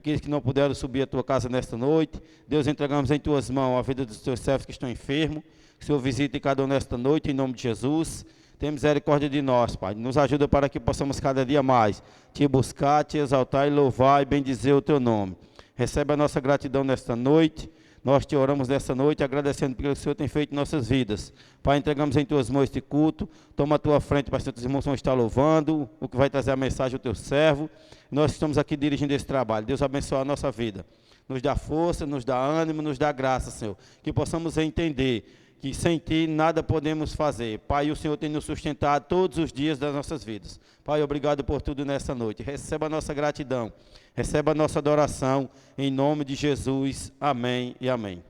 Aqueles que não puderam subir à tua casa nesta noite, Deus, entregamos em tuas mãos a vida dos teus servos que estão enfermos. Que o Senhor visite cada um nesta noite, em nome de Jesus. Tem misericórdia de nós, Pai. Nos ajuda para que possamos cada dia mais te buscar, te exaltar e louvar e bendizer o teu nome. Recebe a nossa gratidão nesta noite. Nós te oramos nesta noite, agradecendo pelo que o Senhor tem feito em nossas vidas. Pai, entregamos em tuas mãos este culto. Toma a tua frente, para que os irmãos vão estar louvando, o que vai trazer a mensagem ao teu servo. Nós estamos aqui dirigindo esse trabalho. Deus abençoe a nossa vida. Nos dá força, nos dá ânimo, nos dá graça, Senhor. Que possamos entender que sem Ti nada podemos fazer. Pai, o Senhor tem nos sustentado todos os dias das nossas vidas. Pai, obrigado por tudo nessa noite. Receba a nossa gratidão. Receba a nossa adoração, em nome de Jesus. Amém e amém.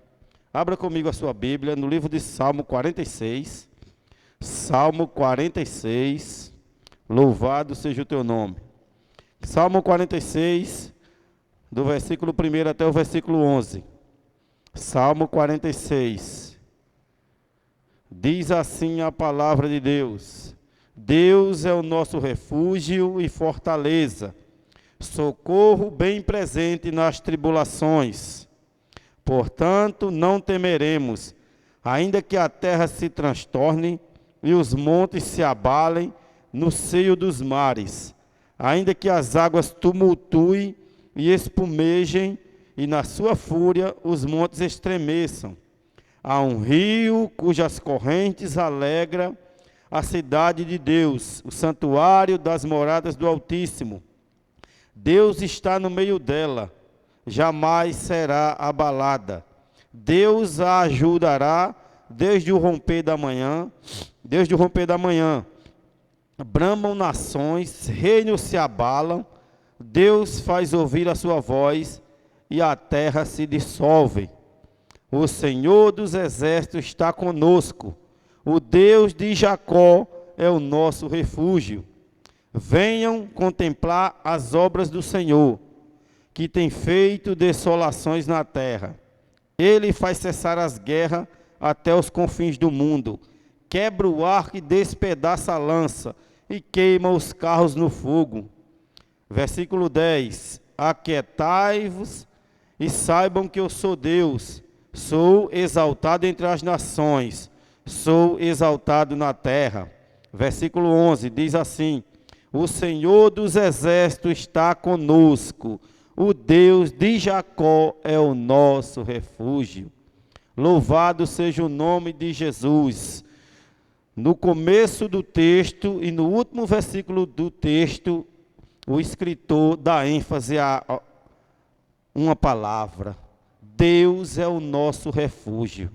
Abra comigo a sua Bíblia no livro de Salmo 46. Salmo 46. Louvado seja o teu nome. Salmo 46, do versículo 1 até o versículo 11. Salmo 46. Diz assim a palavra de Deus: Deus é o nosso refúgio e fortaleza, socorro bem presente nas tribulações. Portanto, não temeremos, ainda que a terra se transtorne e os montes se abalem no seio dos mares, ainda que as águas tumultuem e espumejem, e na sua fúria os montes estremeçam. Há um rio cujas correntes alegra a cidade de Deus, o santuário das moradas do Altíssimo. Deus está no meio dela, jamais será abalada. Deus a ajudará desde o romper da manhã, Bramam nações, reinos se abalam, Deus faz ouvir a sua voz e a terra se dissolve. O Senhor dos exércitos está conosco, o Deus de Jacó é o nosso refúgio. Venham contemplar as obras do Senhor, que tem feito desolações na terra. Ele faz cessar as guerras até os confins do mundo, quebra o arco e despedaça a lança, e queima os carros no fogo. Versículo 10. Aquietai-vos e saibam que eu sou Deus. Sou exaltado entre as nações, sou exaltado na terra. Versículo 11 diz assim: o Senhor dos exércitos está conosco, o Deus de Jacó é o nosso refúgio. Louvado seja o nome de Jesus. No começo do texto e no último versículo do texto, o escritor dá ênfase a uma palavra: Deus é o nosso refúgio.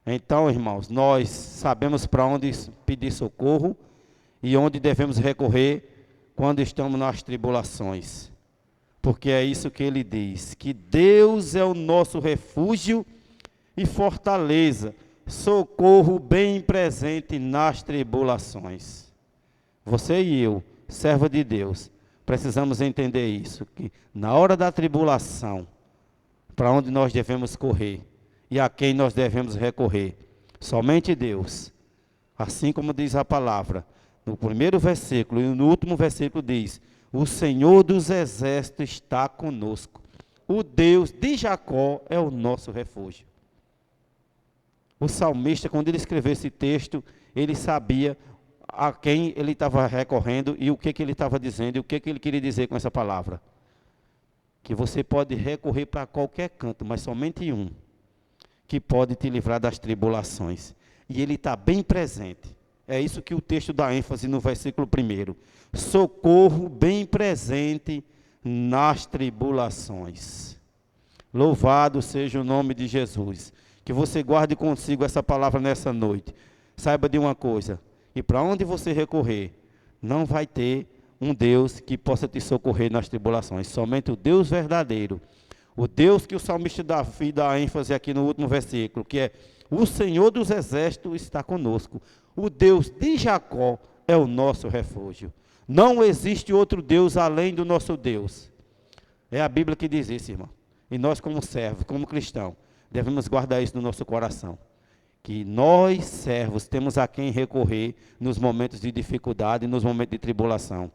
Então, irmãos, nós sabemos para onde pedir socorro e onde devemos recorrer quando estamos nas tribulações. Porque é isso que ele diz, que Deus é o nosso refúgio e fortaleza, socorro bem presente nas tribulações. Você e eu, servo de Deus, precisamos entender isso, que na hora da tribulação, para onde nós devemos correr e a quem nós devemos recorrer? Somente Deus. Assim como diz a palavra, no primeiro versículo e no último versículo diz: o Senhor dos exércitos está conosco. O Deus de Jacó é o nosso refúgio. O salmista, quando ele escreveu esse texto, ele sabia a quem ele estava recorrendo e o que ele estava dizendo e o que ele queria dizer com essa palavra. Que você pode recorrer para qualquer canto, mas somente um que pode te livrar das tribulações. E ele está bem presente. É isso que o texto dá ênfase no versículo 1. Socorro bem presente nas tribulações. Louvado seja o nome de Jesus. Que você guarde consigo essa palavra nessa noite. Saiba de uma coisa, que para onde você recorrer, não vai ter um Deus que possa te socorrer nas tribulações. Somente o Deus verdadeiro. O Deus que o salmista Davi dá ênfase aqui no último versículo, que é: o Senhor dos exércitos está conosco. O Deus de Jacó é o nosso refúgio. Não existe outro Deus além do nosso Deus. É a Bíblia que diz isso, irmão. E nós, como servos, como cristãos, devemos guardar isso no nosso coração. Que nós, servos, temos a quem recorrer nos momentos de dificuldade e nos momentos de tribulação.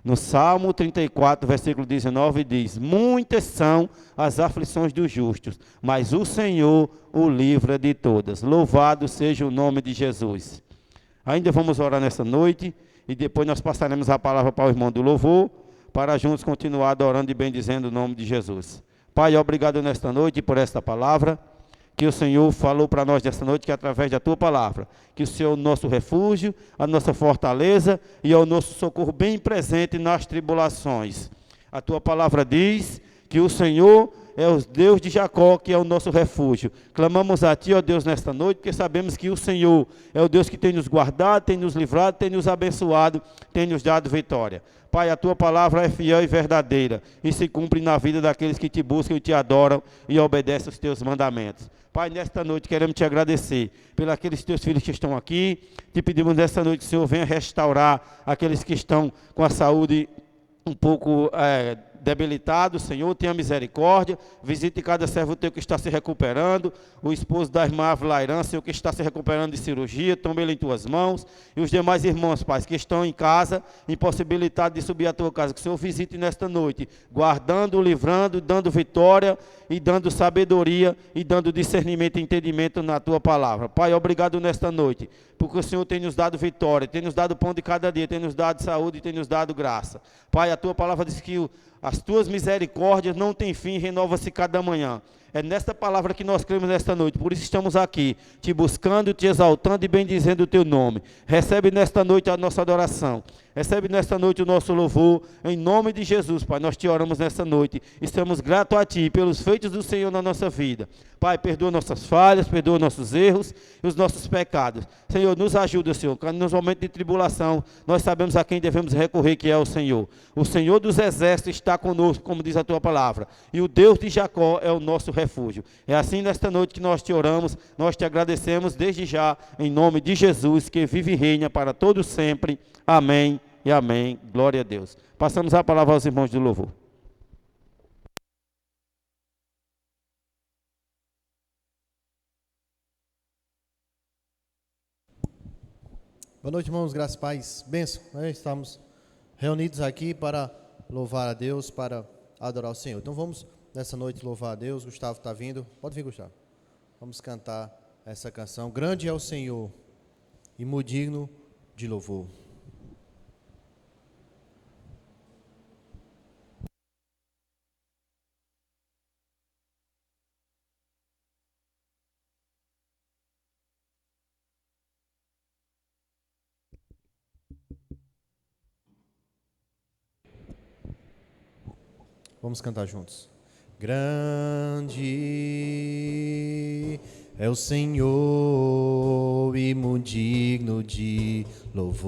No Salmo 34, versículo 19, diz: muitas são as aflições dos justos, mas o Senhor o livra de todas. Louvado seja o nome de Jesus. Ainda vamos orar nessa noite, e depois nós passaremos a palavra para o irmão do louvor, para juntos continuar adorando e bendizendo o nome de Jesus. Pai, obrigado nesta noite por esta palavra, que o Senhor falou para nós nesta noite, que através da tua palavra, que o Senhor é o nosso refúgio, a nossa fortaleza e é o nosso socorro bem presente nas tribulações. A tua palavra diz que o Senhor é o Deus de Jacó, que é o nosso refúgio. Clamamos a ti, ó Deus, nesta noite, porque sabemos que o Senhor é o Deus que tem nos guardado, tem nos livrado, tem nos abençoado, tem nos dado vitória. Pai, a tua palavra é fiel e verdadeira, e se cumpre na vida daqueles que te buscam e te adoram e obedecem os teus mandamentos. Pai, nesta noite queremos te agradecer pelos aqueles teus filhos que estão aqui. Te pedimos nesta noite que o Senhor venha restaurar aqueles que estão com a saúde um pouco debilitado. Senhor, tenha misericórdia, visite cada servo teu que está se recuperando, o esposo da irmã Avlairã, Senhor, que está se recuperando de cirurgia, toma ele em tuas mãos, e os demais irmãos, Pai, que estão em casa, impossibilitados de subir à tua casa, que o Senhor visite nesta noite, guardando, livrando, dando vitória, e dando sabedoria, e dando discernimento e entendimento na tua palavra. Pai, obrigado nesta noite, porque o Senhor tem nos dado vitória, tem nos dado pão de cada dia, tem nos dado saúde e tem nos dado graça. Pai, a tua palavra diz que as tuas misericórdias não têm fim, renova-se cada manhã. É nesta palavra que nós cremos nesta noite, por isso estamos aqui, te buscando, te exaltando e bendizendo o teu nome. Recebe nesta noite a nossa adoração, recebe nesta noite o nosso louvor, em nome de Jesus, Pai, nós te oramos nesta noite, estamos gratos a ti pelos feitos do Senhor na nossa vida. Pai, perdoa nossas falhas, perdoa nossos erros e os nossos pecados. Senhor, nos ajuda, Senhor, quando nos momentos de tribulação, nós sabemos a quem devemos recorrer, que é o Senhor. O Senhor dos exércitos está conosco, como diz a tua palavra, e o Deus de Jacó é o nosso refúgio. É assim nesta noite que nós te oramos, nós te agradecemos desde já, em nome de Jesus, que vive e reina para todos sempre. Amém e amém. Glória a Deus. Passamos a palavra aos irmãos do louvor. Boa noite, irmãos, graças e paz, bênção. Estamos reunidos aqui para louvar a Deus, para adorar o Senhor. Então vamos nessa noite louvar a Deus. Gustavo está vindo, pode vir, Gustavo. Vamos cantar essa canção. Grande é o Senhor e muito digno de louvor. Vamos cantar juntos. Grande é o Senhor e muito digno de louvor.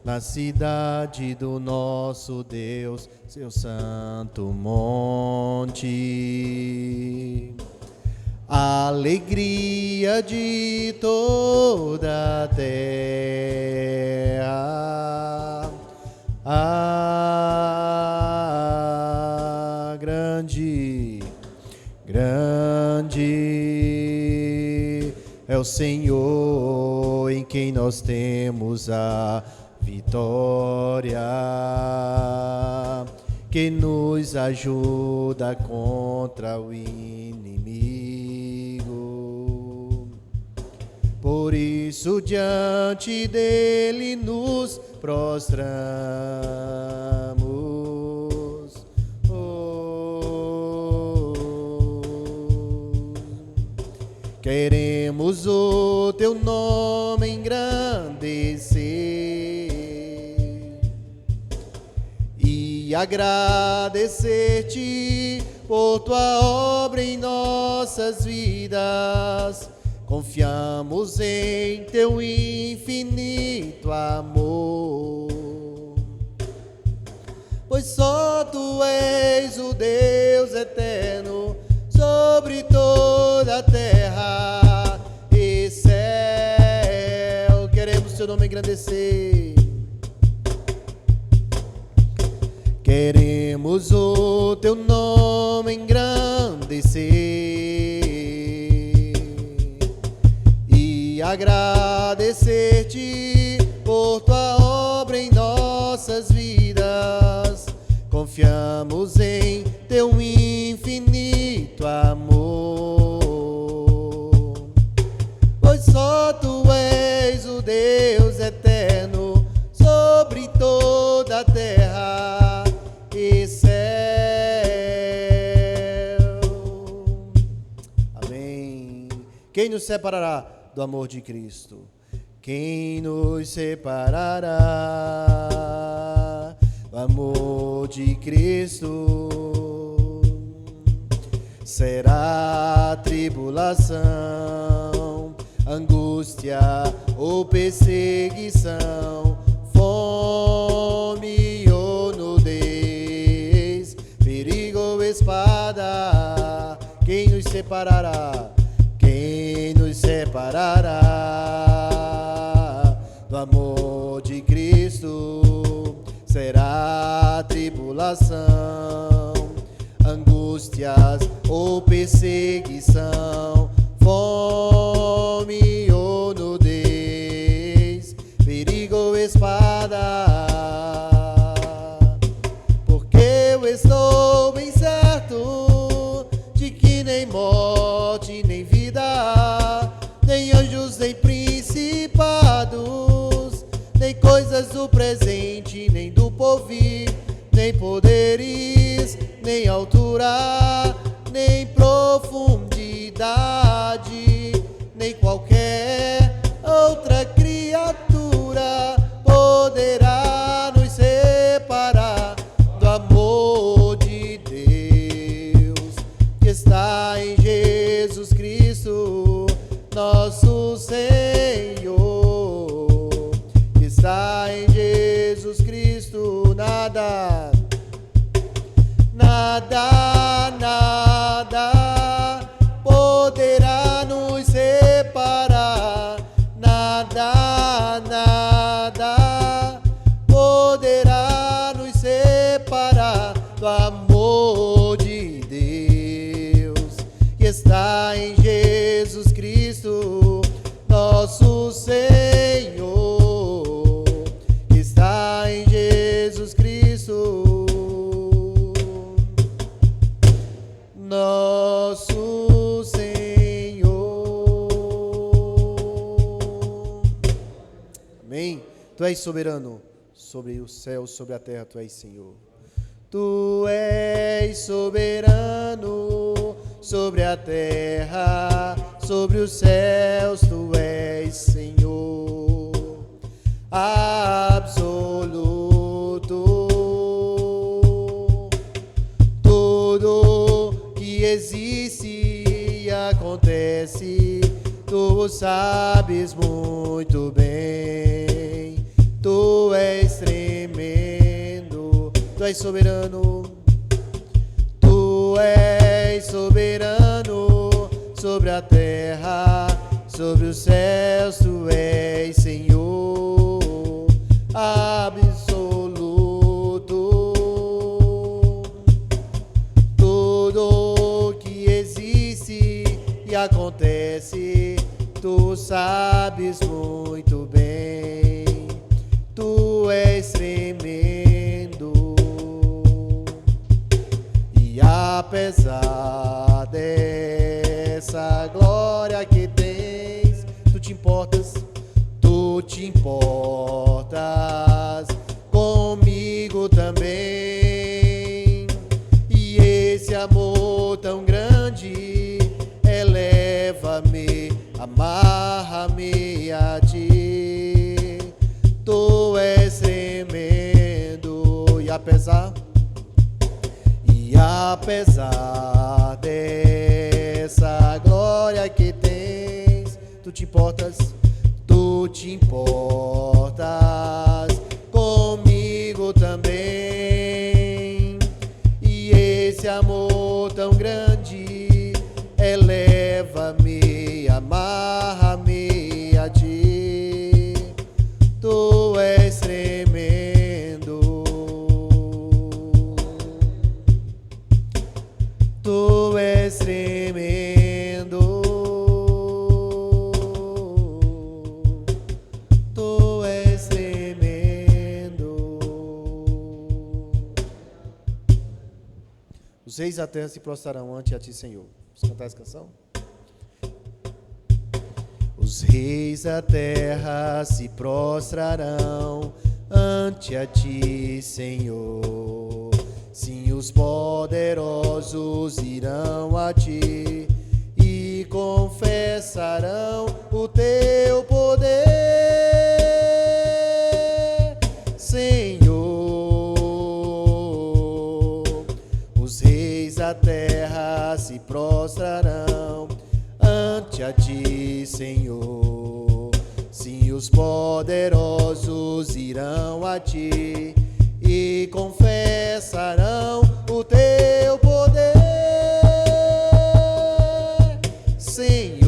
Na cidade do nosso Deus, seu santo monte. A alegria de toda a terra. Grande é o Senhor em quem nós temos a vitória, que nos ajuda contra o inimigo. Por isso diante dele nos prostramos. Queremos o teu nome engrandecer e agradecer-te por tua obra em nossas vidas. Confiamos em teu infinito amor, pois só tu és o Deus eterno sobre toda a terra e céu. Queremos teu nome engrandecer. Queremos o teu nome engrandecer e agradecer-te por tua confiamos em teu infinito amor, pois só tu és o Deus eterno sobre toda a terra e céu. Amém. Quem nos separará do amor de Cristo? Quem nos separará do amor de Cristo? Será tribulação, angústia ou perseguição, fome ou nudez, perigo ou espada? Quem nos separará? Quem nos separará do amor de Cristo? Será tribulação, angústias ou perseguição, fome ou nudez, perigo ou espada? Porque eu estou bem certo de que nem morte, nem vida, nem anjos, nem principados, nem coisas do presente, nem do porvir, nem poderes, nem altura, nem profundidade, nem qualquer outra criatura poderá nos separar do amor de Deus que está em Jesus Cristo, nosso Senhor, que está em Jesus Cristo. Nada, nada, nada poderá nos separar, nada, nada poderá nos separar do amor de Deus que está em Jesus Cristo, nosso Senhor, que está em Jesus Cristo, nosso Senhor. Amém. Tu és soberano sobre o céu, sobre a terra, tu és Senhor. Tu és soberano sobre a terra, sobre os céus, tu és Senhor absoluto. Tudo que existe e acontece, tu sabes muito bem. Tu és tremendo, tu és soberano. Tu és soberano sobre a terra, sobre os céus, tu és Senhor absoluto. Tudo que existe e acontece, tu sabes muito bem. Tu és tremendo. E apesar dessa glória que tens, tu te importas comigo também. E esse amor tão grande eleva-me, amarra-me a ti. Tu és tremendo. E apesar dessa glória que tens, tu te importas comigo também. E esse amor tão grande eleva-me, amarra-me a ti. Tu és tremendo. Tu és tremendo. Tu és tremendo. Os reis da terra se prostrarão ante a ti, Senhor. Vamos cantar essa canção? Os reis da terra se prostrarão ante a ti, Senhor. Sim, os poderosos irão a ti e confessarão o teu poder, Senhor. Os reis da terra se prostrarão ante a ti, Senhor. Sim, os poderosos irão a ti e confessarão o teu poder, Senhor.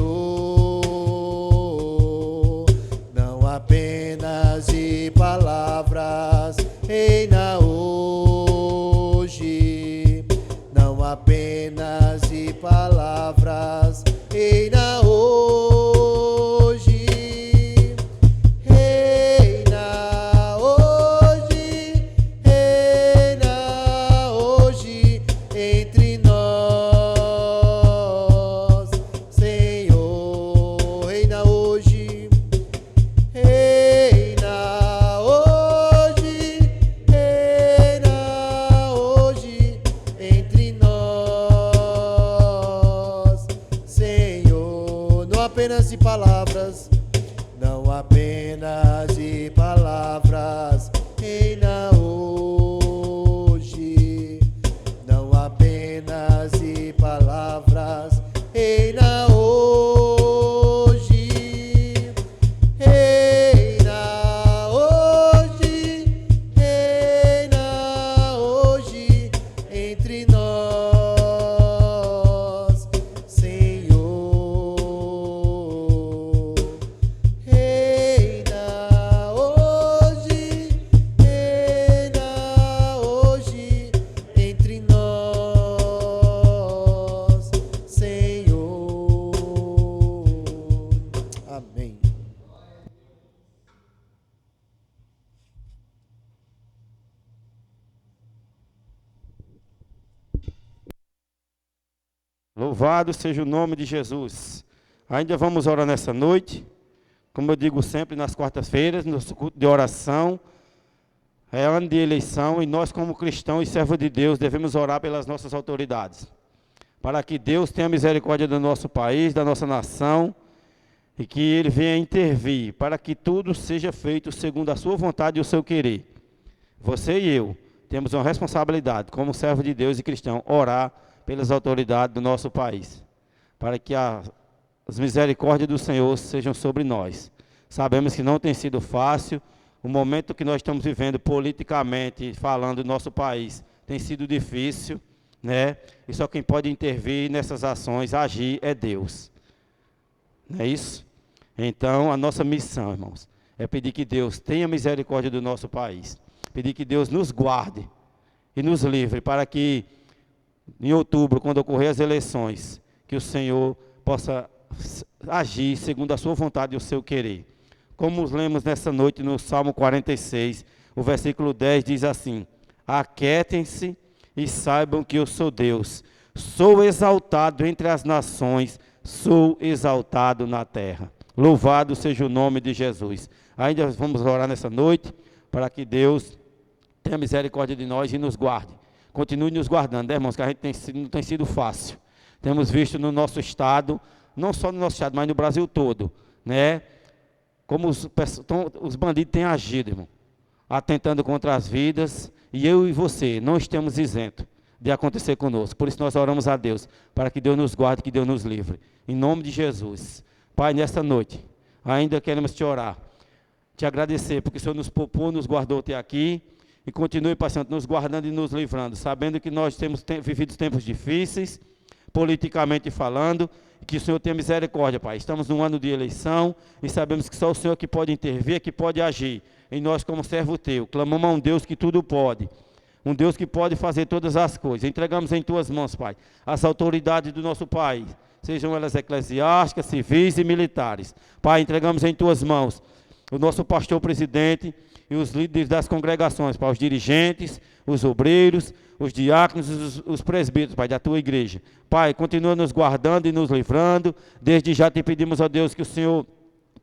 Não apenas de palavras reina hoje, não apenas de palavras reina hoje, reina hoje entre nós, Senhor. Reina hoje entre nós, Senhor. Não apenas de palavras, não apenas de palavras, reina hoje, não apenas de palavras, reina hoje, reina hoje entre nós, Senhor. Reina hoje entre nós, Senhor. Amém. Louvado seja o nome de Jesus. Ainda vamos orar nessa noite, como eu digo sempre nas quartas-feiras, no culto de oração. É ano de eleição e nós, como cristãos e servos de Deus, devemos orar pelas nossas autoridades, para que Deus tenha misericórdia do nosso país, da nossa nação, e que Ele venha intervir, para que tudo seja feito segundo a sua vontade e o seu querer. Você e eu temos uma responsabilidade, como servo de Deus e cristão, orar pelas autoridades do nosso país, para que as misericórdias do Senhor sejam sobre nós. Sabemos que não tem sido fácil, o momento que nós estamos vivendo politicamente, falando do nosso país, tem sido difícil, né? E só quem pode intervir nessas ações, agir, é Deus. Não é isso? Então, a nossa missão, irmãos, é pedir que Deus tenha misericórdia do nosso país, pedir que Deus nos guarde e nos livre, para que em outubro, quando ocorrer as eleições, que o Senhor possa agir segundo a sua vontade e o seu querer. Como lemos nessa noite no Salmo 46, o versículo 10 diz assim: aquietem-se e saibam que eu sou Deus, sou exaltado entre as nações, sou exaltado na terra. Louvado seja o nome de Jesus. Ainda vamos orar nessa noite, para que Deus tenha misericórdia de nós e nos guarde. Continue nos guardando, né, irmãos, que a gente não tem sido fácil. Temos visto no nosso estado, não só no nosso estado, mas no Brasil todo, né, como os bandidos têm agido, irmão, atentando contra as vidas, e eu e você não estamos isentos de acontecer conosco. Por isso nós oramos a Deus, para que Deus nos guarde, que Deus nos livre. Em nome de Jesus. Pai, nesta noite, ainda queremos te orar, te agradecer, porque o Senhor nos poupou, nos guardou até aqui, e continue, Pai Santo, nos guardando e nos livrando, sabendo que nós temos vivido tempos difíceis, politicamente falando, e que o Senhor tenha misericórdia, Pai. Estamos num ano de eleição, e sabemos que só o Senhor que pode intervir, que pode agir, em nós como servo teu. Clamamos a um Deus que tudo pode, um Deus que pode fazer todas as coisas. Entregamos em tuas mãos, Pai, as autoridades do nosso país, sejam elas eclesiásticas, civis e militares. Pai, entregamos em tuas mãos o nosso pastor presidente e os líderes das congregações, Pai, os dirigentes, os obreiros, os diáconos e os presbíteros, Pai, da tua igreja. Pai, continua nos guardando e nos livrando. Desde já te pedimos, ó Deus, que o Senhor,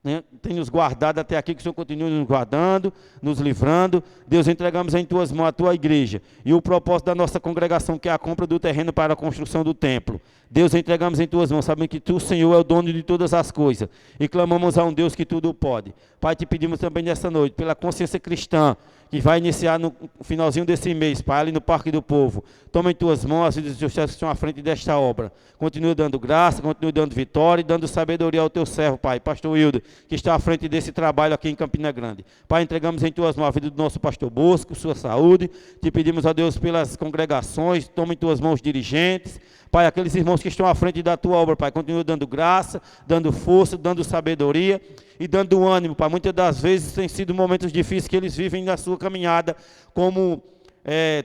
né, tem nos guardado até aqui, que o Senhor continue nos guardando, nos livrando. Deus, entregamos em tuas mãos a tua igreja e o propósito da nossa congregação, que é a compra do terreno para a construção do templo. Deus, entregamos em tuas mãos, sabendo que tu, Senhor, é o dono de todas as coisas, e clamamos a um Deus que tudo pode. Pai, te pedimos também nessa noite, pela consciência cristã, que vai iniciar no finalzinho desse mês, Pai, ali no Parque do Povo. Toma em tuas mãos as vidas dos teus servos que estão à frente desta obra. Continua dando graça, continua dando vitória e dando sabedoria ao teu servo, Pai, pastor Wilder, que está à frente desse trabalho aqui em Campina Grande. Pai, entregamos em tuas mãos a vida do nosso pastor Bosco, sua saúde. Te pedimos a Deus pelas congregações, toma em tuas mãos os dirigentes. Pai, aqueles irmãos que estão à frente da tua obra, Pai, continua dando graça, dando força, dando sabedoria e dando ânimo, Pai. Muitas das vezes tem sido momentos difíceis que eles vivem na sua caminhada, como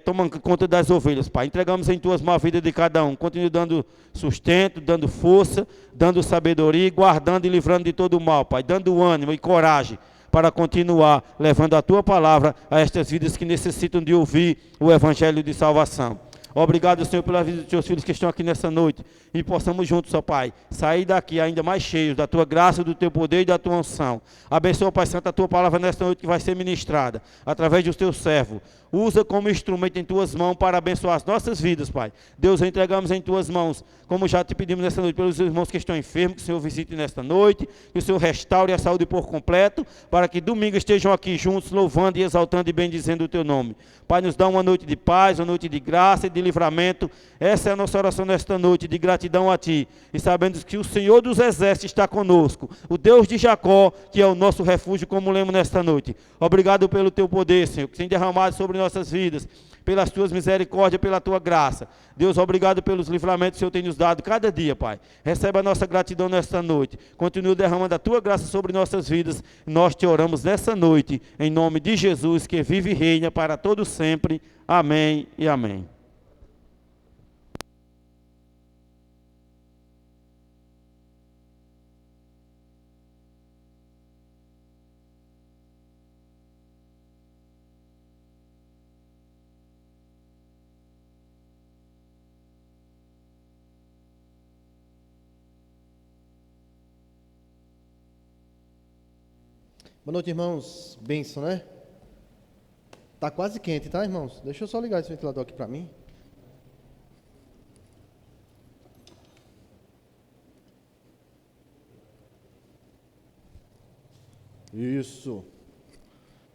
tomando conta das ovelhas, Pai. Entregamos em tuas mãos a vida de cada um. Continue dando sustento, dando força, dando sabedoria, guardando e livrando de todo o mal, Pai. Dando ânimo e coragem para continuar levando a tua palavra a estas vidas que necessitam de ouvir o evangelho de salvação. Obrigado, Senhor, pela vida dos teus filhos que estão aqui nessa noite. E possamos juntos, ó Pai, sair daqui ainda mais cheios da tua graça, do teu poder e da tua unção. Abençoa, Pai Santo, a tua palavra nesta noite que vai ser ministrada através dos teus servos. Usa como instrumento em tuas mãos para abençoar as nossas vidas, Pai. Deus, entregamos em tuas mãos, como já te pedimos nesta noite, pelos irmãos que estão enfermos, que o Senhor visite nesta noite, que o Senhor restaure a saúde por completo, para que domingo estejam aqui juntos, louvando e exaltando e bendizendo o teu nome. Pai, nos dá uma noite de paz, uma noite de graça e de livramento. Essa é a nossa oração nesta noite, de gratidão a Ti. E sabendo que o Senhor dos Exércitos está conosco, o Deus de Jacó, que é o nosso refúgio, como lemos nesta noite. Obrigado pelo Teu poder, Senhor, que tem derramado sobre nossas vidas, pelas Tuas misericórdias, pela Tua graça. Deus, obrigado pelos livramentos que o Senhor tem nos dado cada dia, Pai. Recebe a nossa gratidão nesta noite. Continua derramando a Tua graça sobre nossas vidas. Nós Te oramos nessa noite, em nome de Jesus, que vive e reina para todo sempre. Amém e amém. Boa noite, irmãos. Bênção, né? Tá quase quente, tá, irmãos? Deixa eu só ligar esse ventilador aqui para mim. Isso.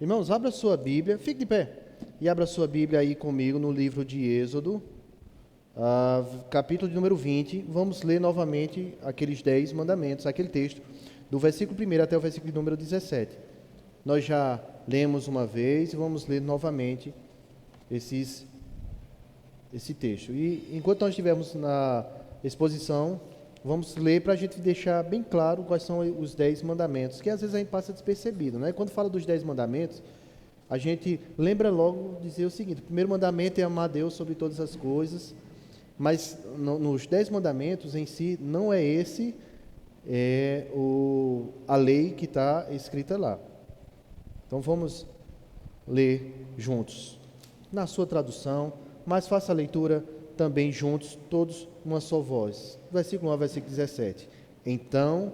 Irmãos, abra sua Bíblia, fique de pé, e abra sua Bíblia aí comigo no livro de Êxodo, capítulo de número 20. Vamos ler novamente aqueles 10 mandamentos, aquele texto, do versículo 1 até o versículo de número 17. Nós já lemos uma vez e vamos ler novamente esse texto. E enquanto nós estivermos na exposição, vamos ler para a gente deixar bem claro quais são os 10 mandamentos, que às vezes a gente passa despercebido, né? Quando fala dos 10 mandamentos, a gente lembra logo de dizer o seguinte: o primeiro mandamento é amar a Deus sobre todas as coisas, mas nos 10 mandamentos em si, não é esse a lei que está escrita lá. Então vamos ler juntos, na sua tradução, mas faça a leitura também juntos, todos uma só voz. Versículo 1 ao versículo 17. Então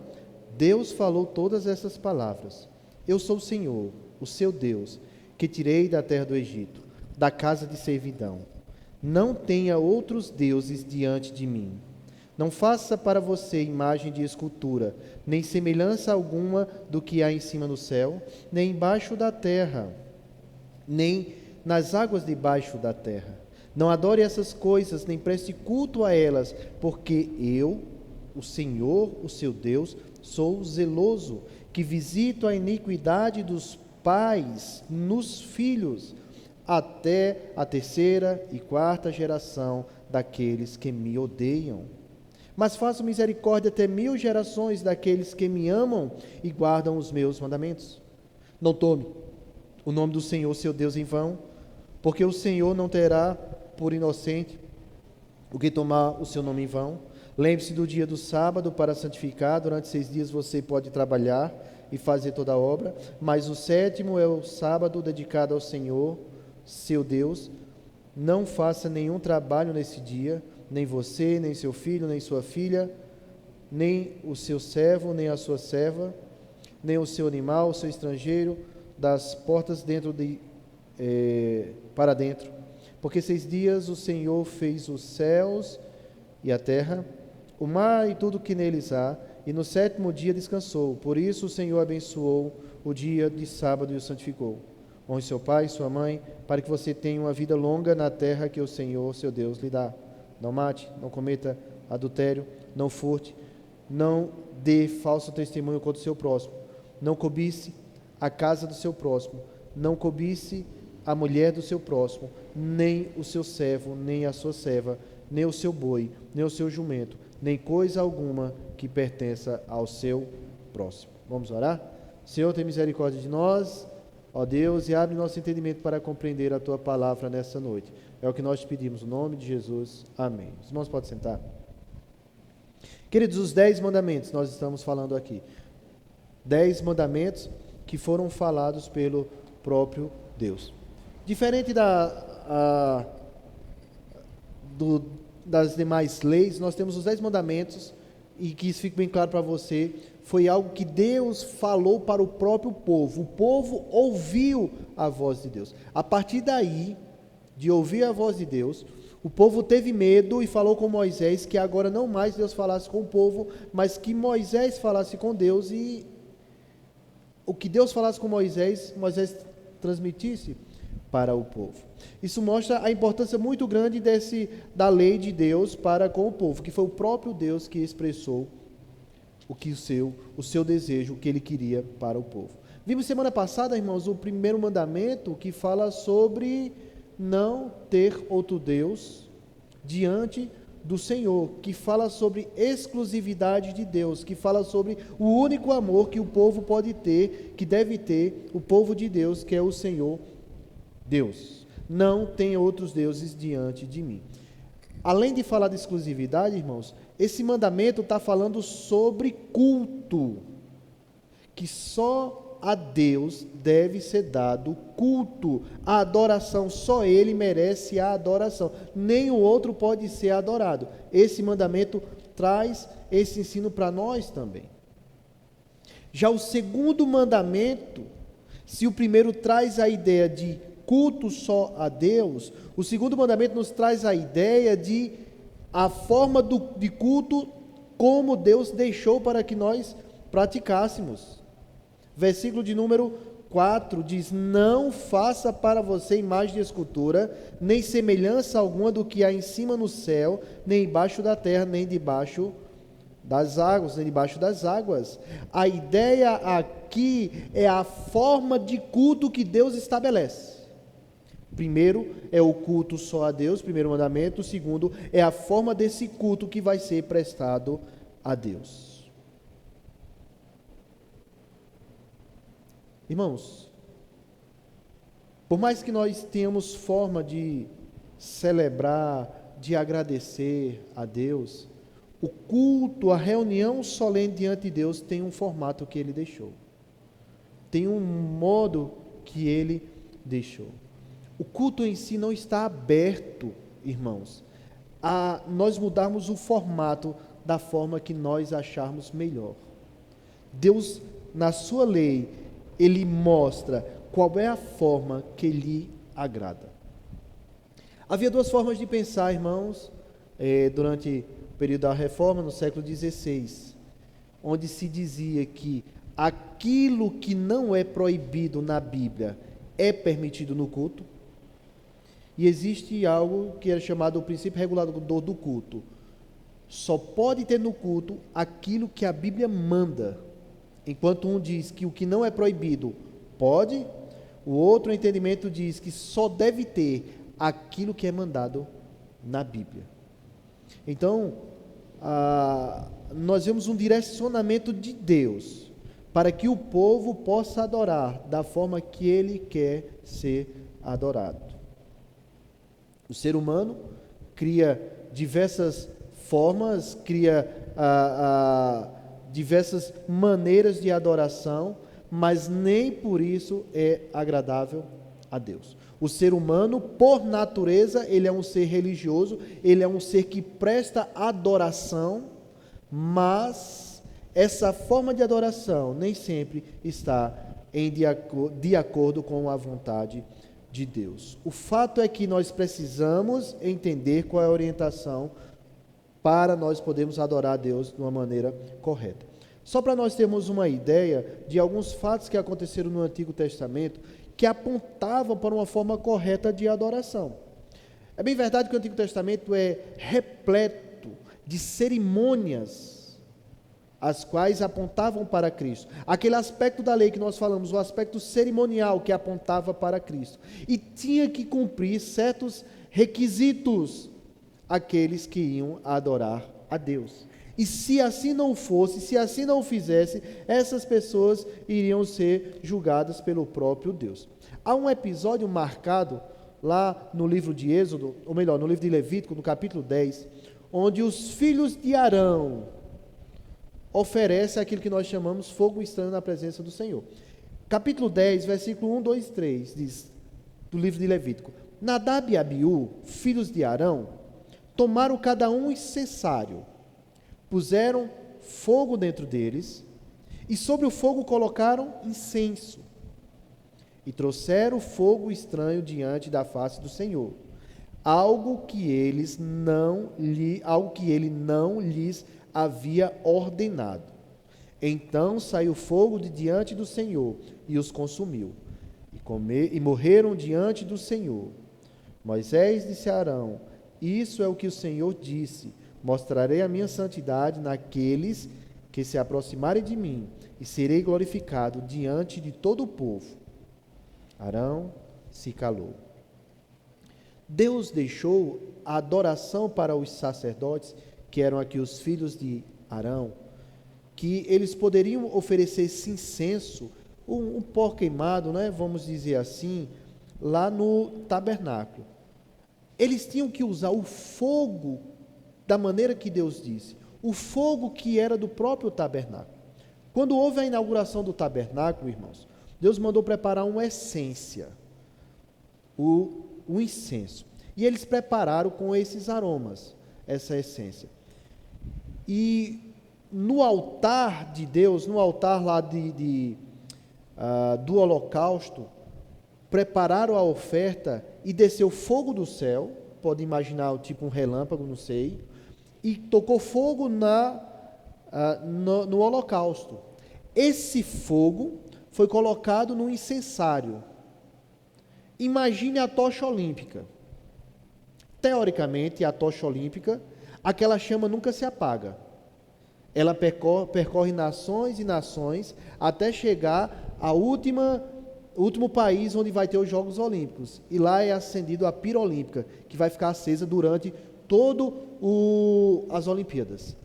Deus falou todas essas palavras: Eu sou o Senhor, o seu Deus, que tirei da terra do Egito, da casa de servidão. Não tenha outros deuses diante de mim. Não faça para você imagem de escultura, nem semelhança alguma do que há em cima no céu, nem embaixo da terra, nem nas águas debaixo da terra. Não adore essas coisas, nem preste culto a elas, porque eu, o Senhor, o seu Deus, sou zeloso, que visito a iniquidade dos pais nos filhos, até a 3ª e 4ª geração daqueles que me odeiam. Mas faço misericórdia até 1000 gerações daqueles que me amam e guardam os meus mandamentos. Não tome o nome do Senhor, seu Deus, em vão, porque o Senhor não terá por inocente o que tomar o seu nome em vão. Lembre-se do dia do sábado para santificar. Durante 6 dias você pode trabalhar e fazer toda a obra, mas o 7º é o sábado dedicado ao Senhor, seu Deus. Não faça nenhum trabalho nesse dia, nem você, nem seu filho, nem sua filha, nem o seu servo, nem a sua serva, nem o seu animal, o seu estrangeiro, das portas para dentro. Porque 6 dias o Senhor fez os céus e a terra, o mar e tudo que neles há, e no 7º dia descansou. Por isso o Senhor abençoou o dia de sábado e o santificou. Honre seu pai e sua mãe, para que você tenha uma vida longa na terra que o Senhor, seu Deus, lhe dá. Não mate, não cometa adultério, não furte, não dê falso testemunho contra o seu próximo, não cobice a casa do seu próximo, não cobice a mulher do seu próximo, nem o seu servo, nem a sua serva, nem o seu boi, nem o seu jumento, nem coisa alguma que pertença ao seu próximo. Vamos orar? Senhor, tem misericórdia de nós, ó Deus, e abre nosso entendimento para compreender a Tua palavra nessa noite. É o que nós te pedimos, no nome de Jesus. Amém. Os irmãos podem sentar. Queridos, os 10 mandamentos nós estamos falando aqui. 10 mandamentos que foram falados pelo próprio Deus. Diferente das demais leis, nós temos os 10 mandamentos, e que isso fique bem claro para você, foi algo que Deus falou para o próprio povo. O povo ouviu a voz de Deus. A partir daí, de ouvir a voz de Deus, o povo teve medo e falou com Moisés que agora não mais Deus falasse com o povo, mas que Moisés falasse com Deus, e o que Deus falasse com Moisés, Moisés transmitisse para o povo. Isso mostra a importância muito grande da lei de Deus para com o povo, que foi o próprio Deus que expressou o seu desejo, o que ele queria para o povo. Vimos semana passada, irmãos, o primeiro mandamento que fala sobre não ter outro Deus diante do Senhor, que fala sobre exclusividade de Deus, que fala sobre o único amor que o povo pode ter, que deve ter o povo de Deus, que é o Senhor Deus. Não tem outros deuses diante de mim. Além de falar de exclusividade, irmãos, esse mandamento está falando sobre culto, que só a Deus deve ser dado culto, a adoração, só Ele merece a adoração, nem o outro pode ser adorado. Esse mandamento traz esse ensino para nós também. Já o segundo mandamento, se o primeiro traz a ideia de culto só a Deus, o segundo mandamento nos traz a ideia de a forma de culto como Deus deixou para que nós praticássemos. Versículo de número 4 diz: não faça para você imagem de escultura, nem semelhança alguma do que há em cima no céu, nem embaixo da terra, nem debaixo das águas. A ideia aqui é a forma de culto que Deus estabelece. Primeiro é o culto só a Deus, primeiro mandamento. O segundo é a forma desse culto que vai ser prestado a Deus. Irmãos, por mais que nós tenhamos forma de celebrar, de agradecer a Deus, o culto, a reunião solene diante de Deus tem um formato que Ele deixou. Tem um modo que Ele deixou. O culto em si não está aberto, irmãos, a nós mudarmos o formato da forma que nós acharmos melhor. Deus, na sua lei, Ele mostra qual é a forma que lhe agrada. Havia 2 formas de pensar, irmãos, durante o período da Reforma, no século XVI, onde se dizia que aquilo que não é proibido na Bíblia é permitido no culto. E existe algo que era chamado o princípio regulador do culto. Só pode ter no culto aquilo que a Bíblia manda. Enquanto um diz que o que não é proibido pode, o outro entendimento diz que só deve ter aquilo que é mandado na Bíblia. Então, nós vemos um direcionamento de Deus para que o povo possa adorar da forma que ele quer ser adorado. O ser humano cria diversas formas, cria diversas maneiras de adoração, mas nem por isso é agradável a Deus. O ser humano, por natureza, ele é um ser religioso, ele é um ser que presta adoração, mas essa forma de adoração nem sempre está de acordo com a vontade de Deus. O fato é que nós precisamos entender qual é a orientação para nós podermos adorar a Deus de uma maneira correta. Só para nós termos uma ideia de alguns fatos que aconteceram no Antigo Testamento que apontavam para uma forma correta de adoração. É bem verdade que o Antigo Testamento é repleto de cerimônias as quais apontavam para Cristo. Aquele aspecto da lei que nós falamos, o aspecto cerimonial que apontava para Cristo. E tinha que cumprir certos requisitos aqueles que iam adorar a Deus. E se assim não fosse, se assim não fizesse, essas pessoas iriam ser julgadas pelo próprio Deus. Há um episódio marcado lá no livro de Êxodo, ou melhor, no livro de Levítico, no capítulo 10, onde os filhos de Arão oferecem aquilo que nós chamamos fogo estranho na presença do Senhor. Capítulo 10, versículo 1, 2, 3, diz, do livro de Levítico: Nadab e Abiú, filhos de Arão, tomaram cada um incensário, puseram fogo dentro deles, e sobre o fogo colocaram incenso, e trouxeram fogo estranho diante da face do Senhor, algo que ele não lhes havia ordenado. Então saiu fogo de diante do Senhor e os consumiu, e morreram diante do Senhor. Moisés disse a Arão: Isso é o que o Senhor disse: mostrarei a minha santidade naqueles que se aproximarem de mim, e serei glorificado diante de todo o povo. Arão se calou. Deus deixou a adoração para os sacerdotes, que eram aqui os filhos de Arão, que eles poderiam oferecer esse incenso, um pó queimado, né, vamos dizer assim, lá no tabernáculo. Eles tinham que usar o fogo da maneira que Deus disse, o fogo que era do próprio tabernáculo. Quando houve a inauguração do tabernáculo, irmãos, Deus mandou preparar uma essência, o incenso. E eles prepararam com esses aromas, essa essência. E no altar de Deus, no altar lá do holocausto, prepararam a oferta e desceu fogo do céu, pode imaginar tipo um relâmpago, não sei, e tocou fogo no holocausto. Esse fogo foi colocado no incensário. Imagine a tocha olímpica. Teoricamente, a tocha olímpica, aquela chama nunca se apaga. Ela percorre nações e nações até chegar ao último país onde vai ter os Jogos Olímpicos. E lá é acendido a pira olímpica, que vai ficar acesa durante todas as Olimpíadas.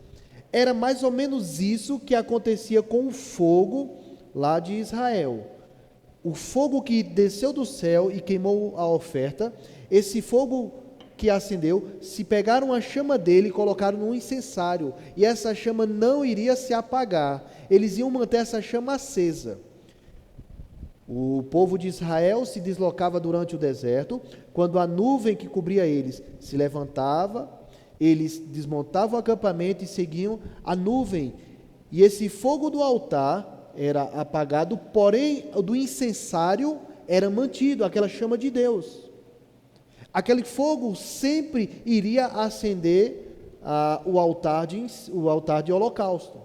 Era mais ou menos isso que acontecia com o fogo lá de Israel. O fogo que desceu do céu e queimou a oferta, esse fogo que acendeu, se pegaram a chama dele e colocaram num incensário, e essa chama não iria se apagar, eles iam manter essa chama acesa. O povo de Israel se deslocava durante o deserto, quando a nuvem que cobria eles se levantava, eles desmontavam o acampamento e seguiam a nuvem, e esse fogo do altar era apagado, porém do incensário era mantido, aquela chama de Deus. Aquele fogo sempre iria acender o altar de holocausto.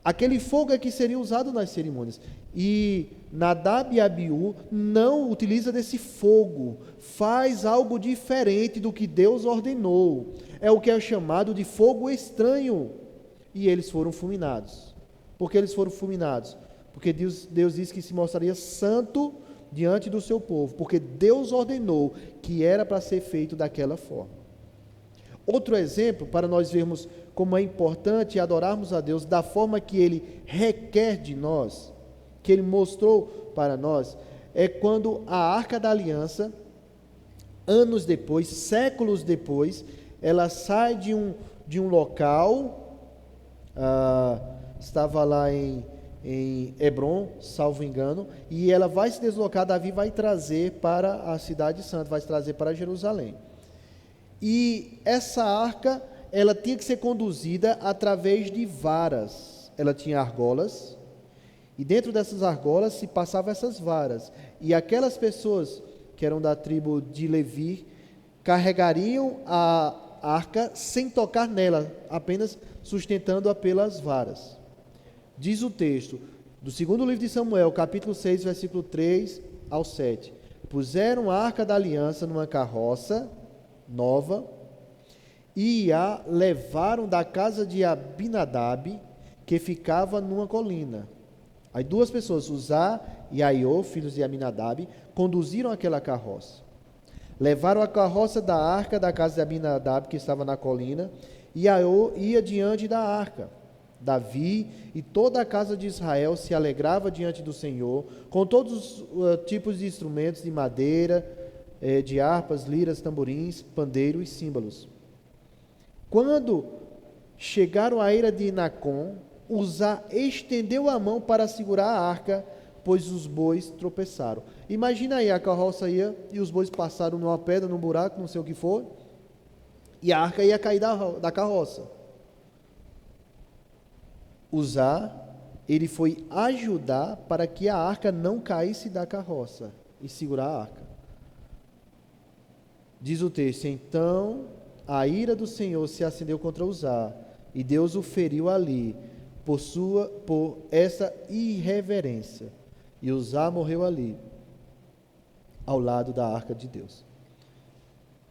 Aquele fogo é que seria usado nas cerimônias. E Nadab e Abiú não utiliza desse fogo, faz algo diferente do que Deus ordenou. É o que é chamado de fogo estranho. E eles foram fulminados. Por que eles foram fulminados? Porque Deus disse que se mostraria santo diante do seu povo, porque Deus ordenou que era para ser feito daquela forma. Outro exemplo, para nós vermos como é importante adorarmos a Deus da forma que Ele requer de nós, que Ele mostrou para nós, é quando a Arca da Aliança, anos depois, séculos depois, ela sai de um local, estava lá em em Hebrom, salvo engano, e ela vai se deslocar, Davi vai trazer para a cidade santa, vai trazer para Jerusalém. E essa arca, ela tinha que ser conduzida através de varas. Ela tinha argolas, e dentro dessas argolas se passavam essas varas. E aquelas pessoas que eram da tribo de Levi carregariam a arca sem tocar nela, apenas sustentando-a pelas varas. Diz o texto do segundo livro de Samuel, capítulo 6, versículo 3 ao 7. Puseram a arca da aliança numa carroça nova e a levaram da casa de Abinadab, que ficava numa colina. Aí duas pessoas, Uzá e Aiô, filhos de Abinadab, conduziram aquela carroça. Levaram a carroça da arca da casa de Abinadab, que estava na colina, e Aiô ia diante da arca. Davi e toda a casa de Israel se alegrava diante do Senhor, com todos os tipos de instrumentos de madeira, de harpas, liras, tamborins, pandeiro e símbolos. Quando chegaram à eira de Nacon, Uzá estendeu a mão para segurar a arca, pois os bois tropeçaram. Imagina aí, a carroça ia e os bois passaram numa pedra, num buraco, não sei o que for, e a arca ia cair da carroça. Uzá, ele foi ajudar para que a arca não caísse da carroça e segurar a arca. Diz o texto: então a ira do Senhor se acendeu contra Uzá, e Deus o feriu ali por essa irreverência. E Uzá morreu ali, ao lado da arca de Deus.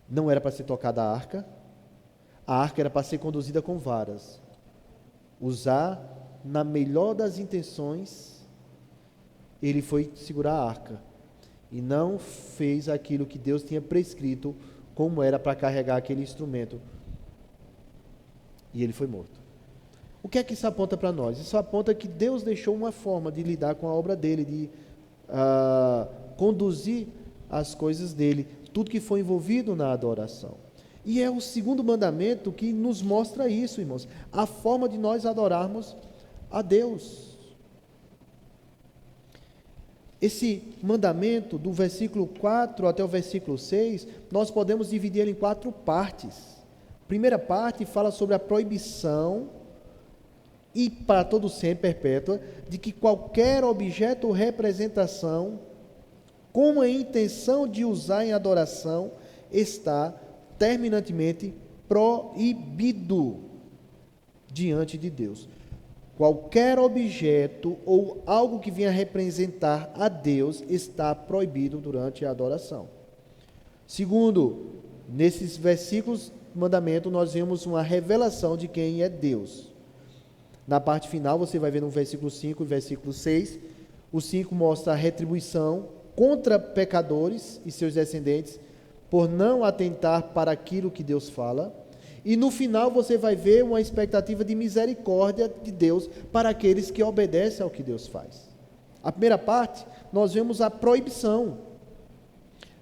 Não era para ser tocada a arca era para ser conduzida com varas. Uzá, na melhor das intenções, ele foi segurar a arca e não fez aquilo que Deus tinha prescrito, como era para carregar aquele instrumento, e ele foi morto. O que é que isso aponta para nós? Isso aponta que Deus deixou uma forma de lidar com a obra dele, de conduzir as coisas dele, tudo que foi envolvido na adoração. E é o segundo mandamento que nos mostra isso, irmãos, a forma de nós adorarmos a Deus. Esse mandamento, do versículo 4 até o versículo 6, nós podemos dividir ele em 4 partes. A primeira parte fala sobre a proibição, e para todo sempre perpétua, de que qualquer objeto ou representação, com a intenção de usar em adoração, está terminantemente proibido diante de Deus. Qualquer objeto ou algo que venha representar a Deus está proibido durante a adoração. Segundo, nesses versículos do mandamento, nós vemos uma revelação de quem é Deus. Na parte final, você vai ver no versículo 5 e versículo 6, o 5 mostra a retribuição contra pecadores e seus descendentes, por não atentar para aquilo que Deus fala. E no final você vai ver uma expectativa de misericórdia de Deus para aqueles que obedecem ao que Deus faz. A primeira parte, nós vemos a proibição.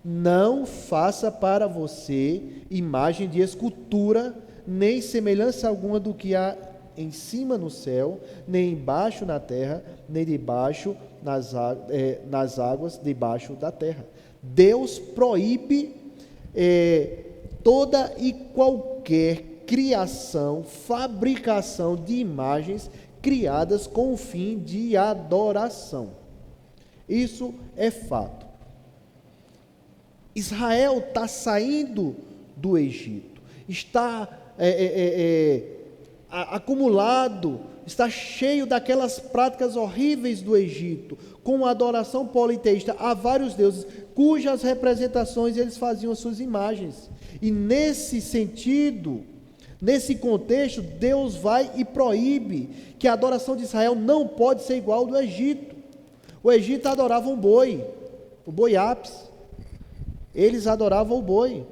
Não faça para você imagem de escultura, nem semelhança alguma do que há em cima no céu, nem embaixo na terra, nem debaixo nas águas debaixo da terra. Deus proíbe toda e qualquer criação, fabricação de imagens criadas com o fim de adoração. Isso é fato. Israel está saindo do Egito, está acumulado, está cheio daquelas práticas horríveis do Egito, com a adoração politeísta a vários deuses, cujas representações eles faziam as suas imagens. E nesse sentido, nesse contexto, Deus vai e proíbe que a adoração de Israel não pode ser igual ao do Egito. O Egito adorava um boi, o boi ápis. Eles adoravam o boi.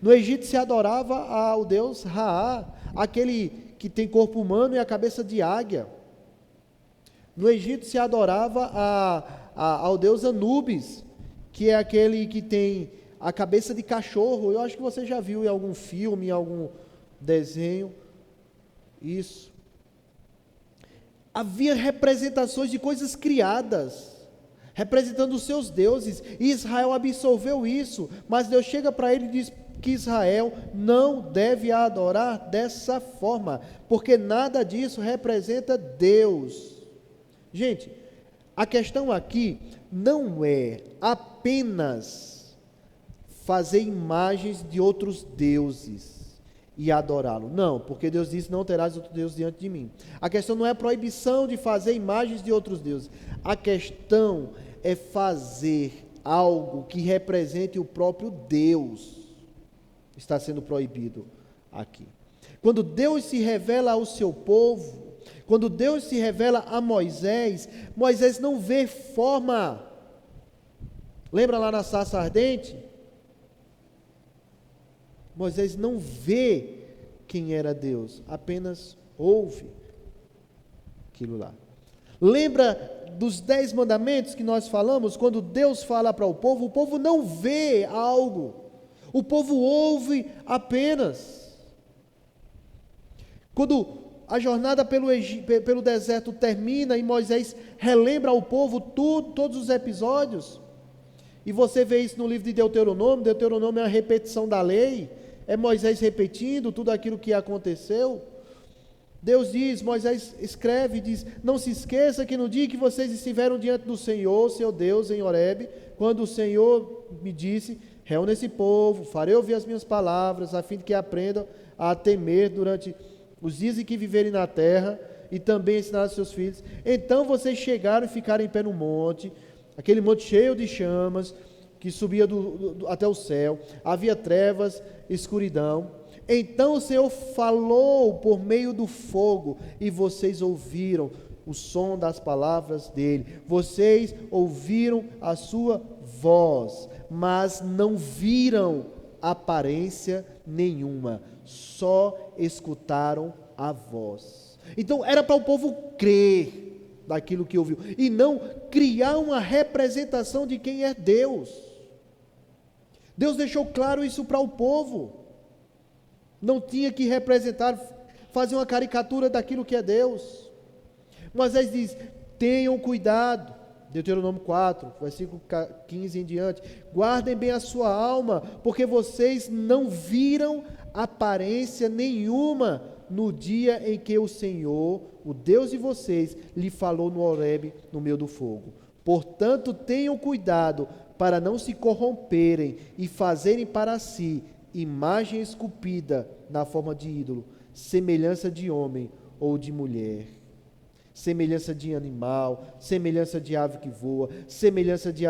No Egito se adorava ao deus Ra, aquele que tem corpo humano e a cabeça de águia. No Egito se adorava ao deus Anubis, que é aquele que tem a cabeça de cachorro. Eu acho que você já viu em algum filme, em algum desenho, isso. Havia representações de coisas criadas, representando os seus deuses, e Israel absorveu isso, mas Deus chega para ele e diz que Israel não deve adorar dessa forma, porque nada disso representa Deus. Gente, a questão aqui não é apenas fazer imagens de outros deuses e adorá-lo. Não, porque Deus disse, não terás outro Deus diante de mim. A questão não é a proibição de fazer imagens de outros deuses. A questão é fazer algo que represente o próprio Deus. Está sendo proibido aqui. Quando Deus se revela ao seu povo, quando Deus se revela a Moisés, Moisés não vê forma. Lembra lá na sarça ardente? Moisés não vê quem era Deus, apenas ouve aquilo lá. Lembra dos 10 mandamentos que nós falamos? Quando Deus fala para o povo não vê algo, o povo ouve apenas. Quando a jornada pelo deserto termina e Moisés relembra ao povo todos os episódios, e você vê isso no livro de Deuteronômio. Deuteronômio é a repetição da lei, é Moisés repetindo tudo aquilo que aconteceu. Deus diz, Moisés escreve e diz, não se esqueça que no dia que vocês estiveram diante do Senhor, seu Deus, em Horebe, quando o Senhor me disse, reúna esse povo, farei ouvir as minhas palavras, a fim de que aprendam a temer durante os dias em que viverem na terra, e também ensinar aos seus filhos. Então vocês chegaram e ficaram em pé no monte, aquele monte cheio de chamas, que subia até o céu, havia trevas, escuridão. Então o Senhor falou por meio do fogo, e vocês ouviram o som das palavras dele, vocês ouviram a sua voz, mas não viram aparência nenhuma, só escutaram a voz. Então era para o povo crer daquilo que ouviu, e não criar uma representação de quem é Deus. Deus deixou claro isso para o povo. Não tinha que representar, fazer uma caricatura daquilo que é Deus. Moisés diz, tenham cuidado, Deuteronômio 4, versículo 15 em diante, guardem bem a sua alma, porque vocês não viram aparência nenhuma no dia em que o Senhor, o Deus de vocês, lhe falou no Horebe, no meio do fogo. Portanto, tenham cuidado para não se corromperem e fazerem para si imagem esculpida na forma de ídolo, semelhança de homem ou de mulher, semelhança de animal, semelhança de ave que voa, semelhança de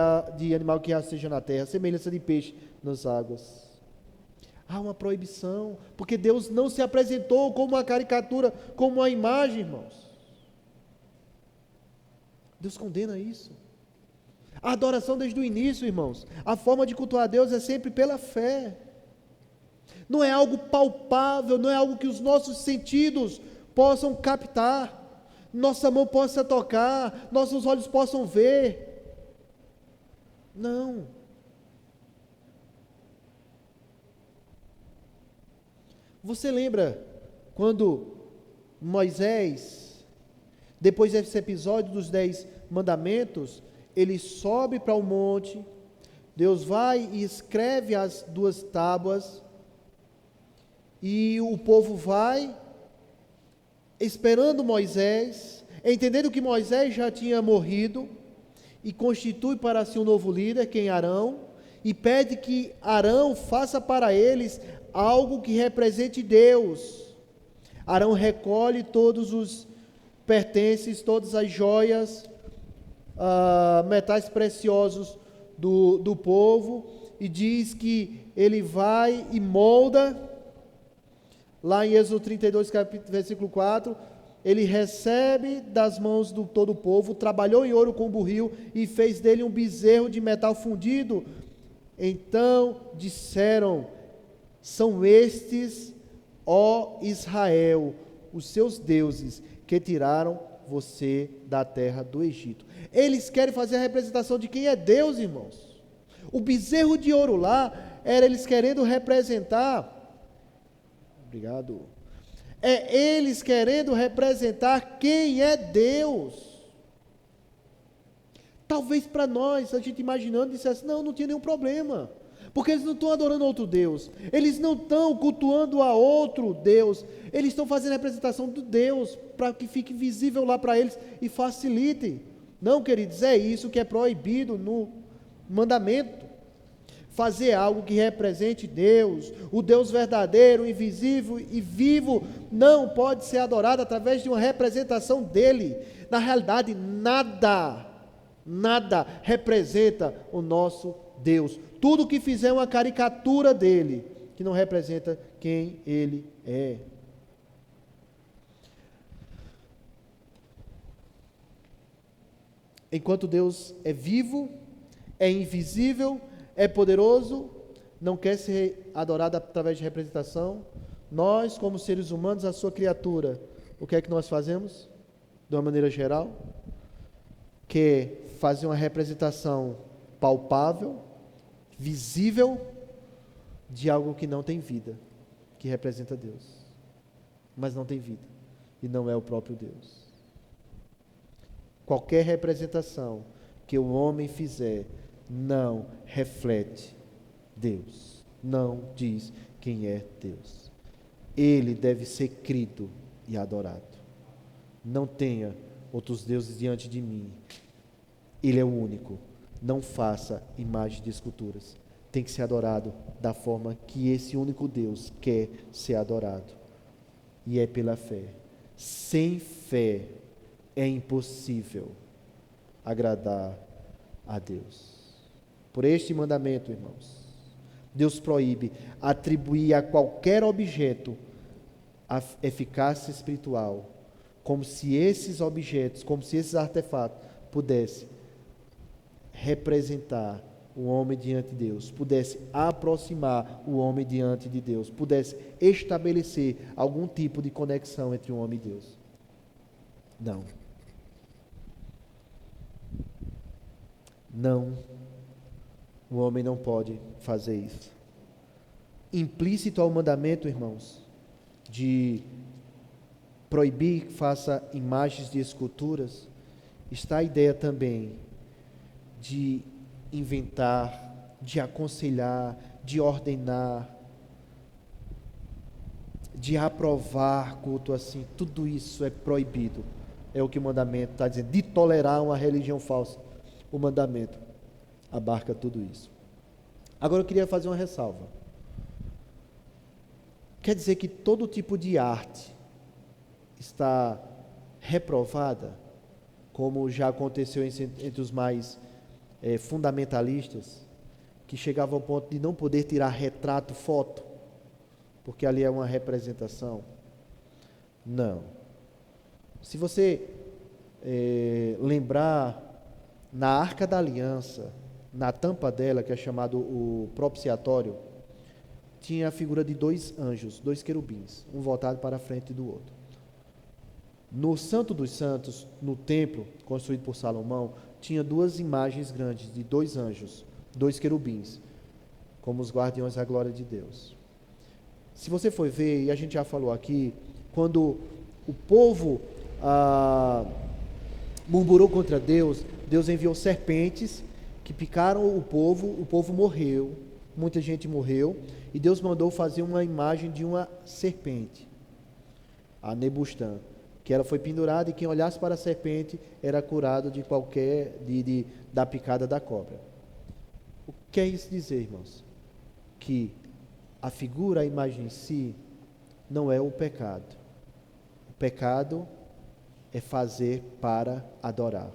animal que rasteja na terra, semelhança de peixe nas águas. Há uma proibição, porque Deus não se apresentou como uma caricatura, como uma imagem, irmãos. Deus condena isso. A adoração desde o início, irmãos, a forma de cultuar a Deus é sempre pela fé. Não é algo palpável, não é algo que os nossos sentidos possam captar, nossa mão possa tocar, nossos olhos possam ver. Não. Você lembra quando Moisés, depois desse episódio dos 10 mandamentos, ele sobe para o monte, Deus vai e escreve as 2 tábuas, e o povo vai, esperando Moisés, entendendo que Moisés já tinha morrido, e constitui para si um novo líder, quem? Arão, e pede que Arão faça para eles algo que represente Deus. Arão recolhe todos os pertences, todas as joias, metais preciosos do povo, e diz que ele vai e molda, lá em Êxodo 32, versículo 4, ele recebe das mãos de todo o povo, trabalhou em ouro com burril e fez dele um bezerro de metal fundido. Então disseram, são estes, ó Israel, os seus deuses, que tiraram você da terra do Egito. Eles querem fazer a representação de quem é Deus, irmãos. O bezerro de ouro lá, era eles querendo representar, É eles querendo representar quem é Deus. Talvez para nós, a gente imaginando, dissesse, não tinha nenhum problema. Porque eles não estão adorando outro Deus. Eles não estão cultuando a outro Deus. Eles estão fazendo a representação do Deus, para que fique visível lá para eles e facilite. Não, queridos, é isso que é proibido no mandamento. Fazer algo que represente Deus, o Deus verdadeiro, invisível e vivo, não pode ser adorado através de uma representação dele. Na realidade, nada representa o nosso Deus. Tudo que fizer uma caricatura dele, que não representa quem ele é. Enquanto Deus é vivo, é invisível, é poderoso, não quer ser adorado através de representação, nós, como seres humanos, a sua criatura, o que é que nós fazemos? De uma maneira geral, quer fazer uma representação palpável, visível, de algo que não tem vida, que representa Deus, mas não tem vida, e não é o próprio Deus. Qualquer representação que o homem fizer, não reflete Deus, não diz quem é Deus. Ele deve ser crido e adorado. Não tenha outros deuses diante de mim. Ele é o único. Não faça imagens de esculturas. Tem que ser adorado da forma que esse único Deus quer ser adorado. E é pela fé. Sem fé é impossível agradar a Deus. Por este mandamento, irmãos, Deus proíbe atribuir a qualquer objeto a eficácia espiritual, como se esses objetos, como se esses artefatos pudessem representar o homem diante de Deus, pudesse aproximar o homem diante de Deus, pudesse estabelecer algum tipo de conexão entre o homem e Deus. Não. O homem não pode fazer isso. Implícito ao mandamento, irmãos, de proibir que faça imagens de esculturas, está a ideia também de inventar, de aconselhar, de ordenar, de aprovar culto assim. Tudo isso é proibido. É o que o mandamento está dizendo, de tolerar uma religião falsa. O mandamento abarca tudo isso. Agora eu queria fazer uma ressalva. Quer dizer que todo tipo de arte está reprovada, como já aconteceu entre os mais fundamentalistas, que chegavam ao ponto de não poder tirar retrato, foto, porque ali é uma representação? Não. Se você lembrar, na Arca da Aliança, na tampa dela, que é chamado o propiciatório, tinha a figura de dois anjos, dois querubins, um voltado para a frente do outro. No Santo dos Santos, no templo construído por Salomão, tinha duas imagens grandes de dois anjos, dois querubins, como os guardiões da glória de Deus. Se você for ver, e a gente já falou aqui, quando o povo murmurou contra Deus, Deus enviou serpentes que picaram o povo morreu, muita gente morreu, e Deus mandou fazer uma imagem de uma serpente, a Nebustã, que ela foi pendurada, e quem olhasse para a serpente era curado de da picada da cobra. O que é isso dizer, irmãos? Que a figura, a imagem em si, não é o pecado. O pecado é fazer para adorar,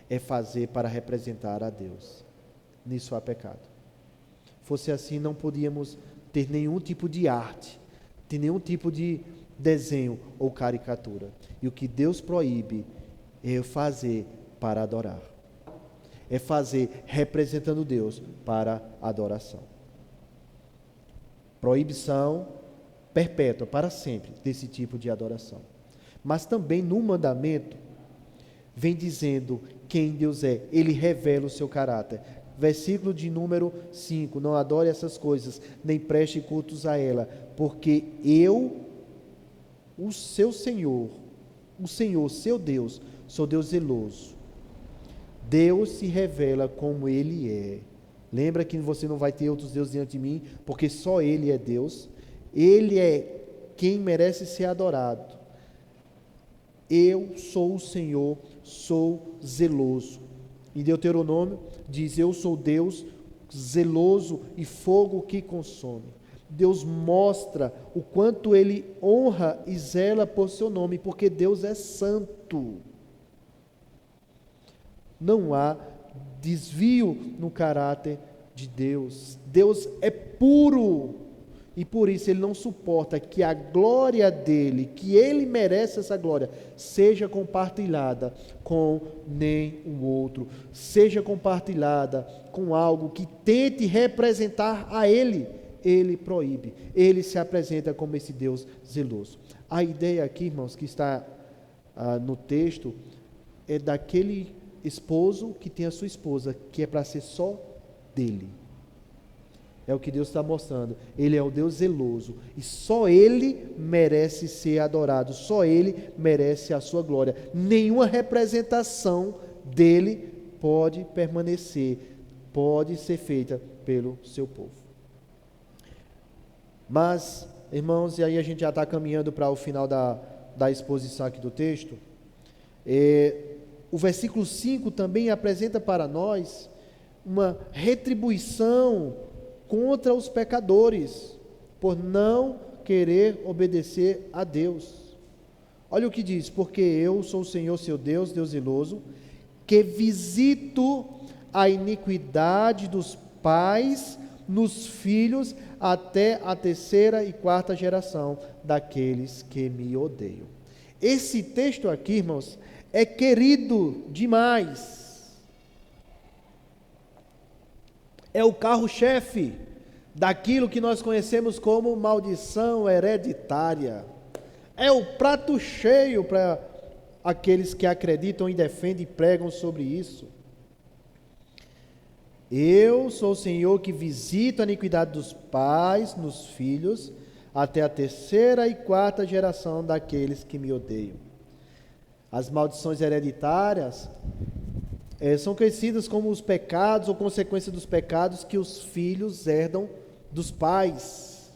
é fazer para representar a Deus. Nisso há pecado. Fosse assim, não podíamos ter nenhum tipo de arte, ter nenhum tipo de desenho ou caricatura. E o que Deus proíbe é fazer para adorar, é fazer representando Deus para adoração. Proibição perpétua, para sempre, desse tipo de adoração. Mas também no mandamento vem dizendo quem Deus é. Ele revela o seu caráter. Versículo de número 5: não adore essas coisas, nem preste cultos a ela, porque eu o Senhor, seu Deus, sou Deus zeloso. Deus se revela como Ele é. Lembra que você não vai ter outros deuses diante de mim, porque só Ele é Deus. Ele é quem merece ser adorado. Eu sou o Senhor, sou zeloso. Em Deuteronômio diz: eu sou Deus zeloso e fogo que consome. Deus mostra o quanto Ele honra e zela por seu nome, porque Deus é santo. Não há desvio no caráter de Deus. Deus é puro. E por isso Ele não suporta que a glória dEle, que Ele merece essa glória, seja compartilhada com nenhum outro. Seja compartilhada com algo que tente representar a Ele. Ele proíbe. Ele se apresenta como esse Deus zeloso. A ideia aqui, irmãos, que está no texto, é daquele esposo que tem a sua esposa, que é para ser só dele. É o que Deus está mostrando. Ele é o Deus zeloso. E só Ele merece ser adorado. Só Ele merece a sua glória. Nenhuma representação dele pode permanecer, pode ser feita pelo seu povo. Mas, irmãos, e aí a gente já está caminhando para o final da exposição aqui do texto. O versículo 5 também apresenta para nós uma retribuição contra os pecadores, por não querer obedecer a Deus. Olha o que diz: porque eu sou o Senhor seu Deus, Deus zeloso, que visito a iniquidade dos pais nos filhos até a 3ª e 4ª geração daqueles que me odeiam. Esse texto aqui, irmãos, é querido demais. É o carro-chefe daquilo que nós conhecemos como maldição hereditária. É o prato cheio para aqueles que acreditam e defendem e pregam sobre isso. Eu sou o Senhor que visito a iniquidade dos pais nos filhos, até a 3ª e 4ª geração daqueles que me odeiam. As maldições hereditárias são conhecidas como os pecados ou consequência dos pecados que os filhos herdam dos pais.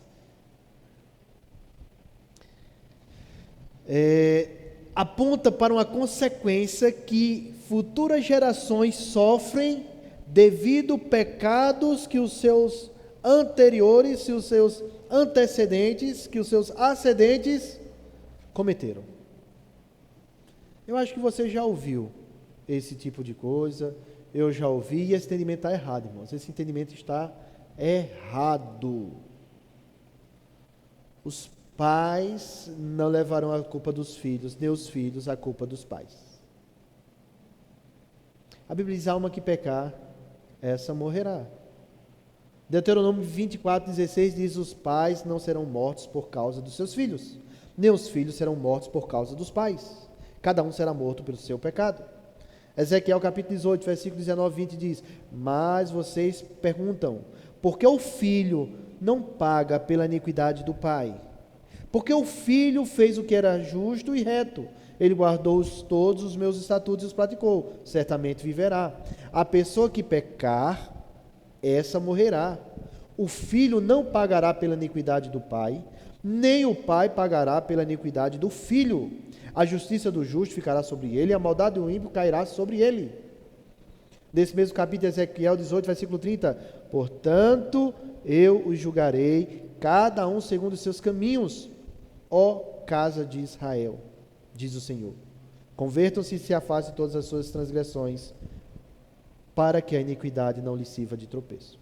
Aponta para uma consequência que futuras gerações sofrem devido a pecados que os seus anteriores, que os seus antecedentes, que os seus ascendentes cometeram. Eu acho que você já ouviu esse tipo de coisa, eu já ouvi, e esse entendimento está errado, irmãos. Esse entendimento está errado. Os pais não levarão a culpa dos filhos, nem os filhos a culpa dos pais. A Bíblia diz: alma que pecar, essa morrerá. Deuteronômio 24:16 diz: os pais não serão mortos por causa dos seus filhos, nem os filhos serão mortos por causa dos pais. Cada um será morto pelo seu pecado. Ezequiel capítulo 18, versículo 19 e 20 diz: mas vocês perguntam, por que o filho não paga pela iniquidade do pai? Porque o filho fez o que era justo e reto, ele guardou todos os meus estatutos e os praticou, certamente viverá. A pessoa que pecar, essa morrerá. O filho não pagará pela iniquidade do pai, nem o pai pagará pela iniquidade do filho. A justiça do justo ficará sobre ele, e a maldade do ímpio cairá sobre ele. Nesse mesmo capítulo, Ezequiel 18, versículo 30, portanto, eu os julgarei, cada um segundo os seus caminhos, ó casa de Israel, diz o Senhor. Convertam-se e se afastem de todas as suas transgressões, para que a iniquidade não lhe sirva de tropeço.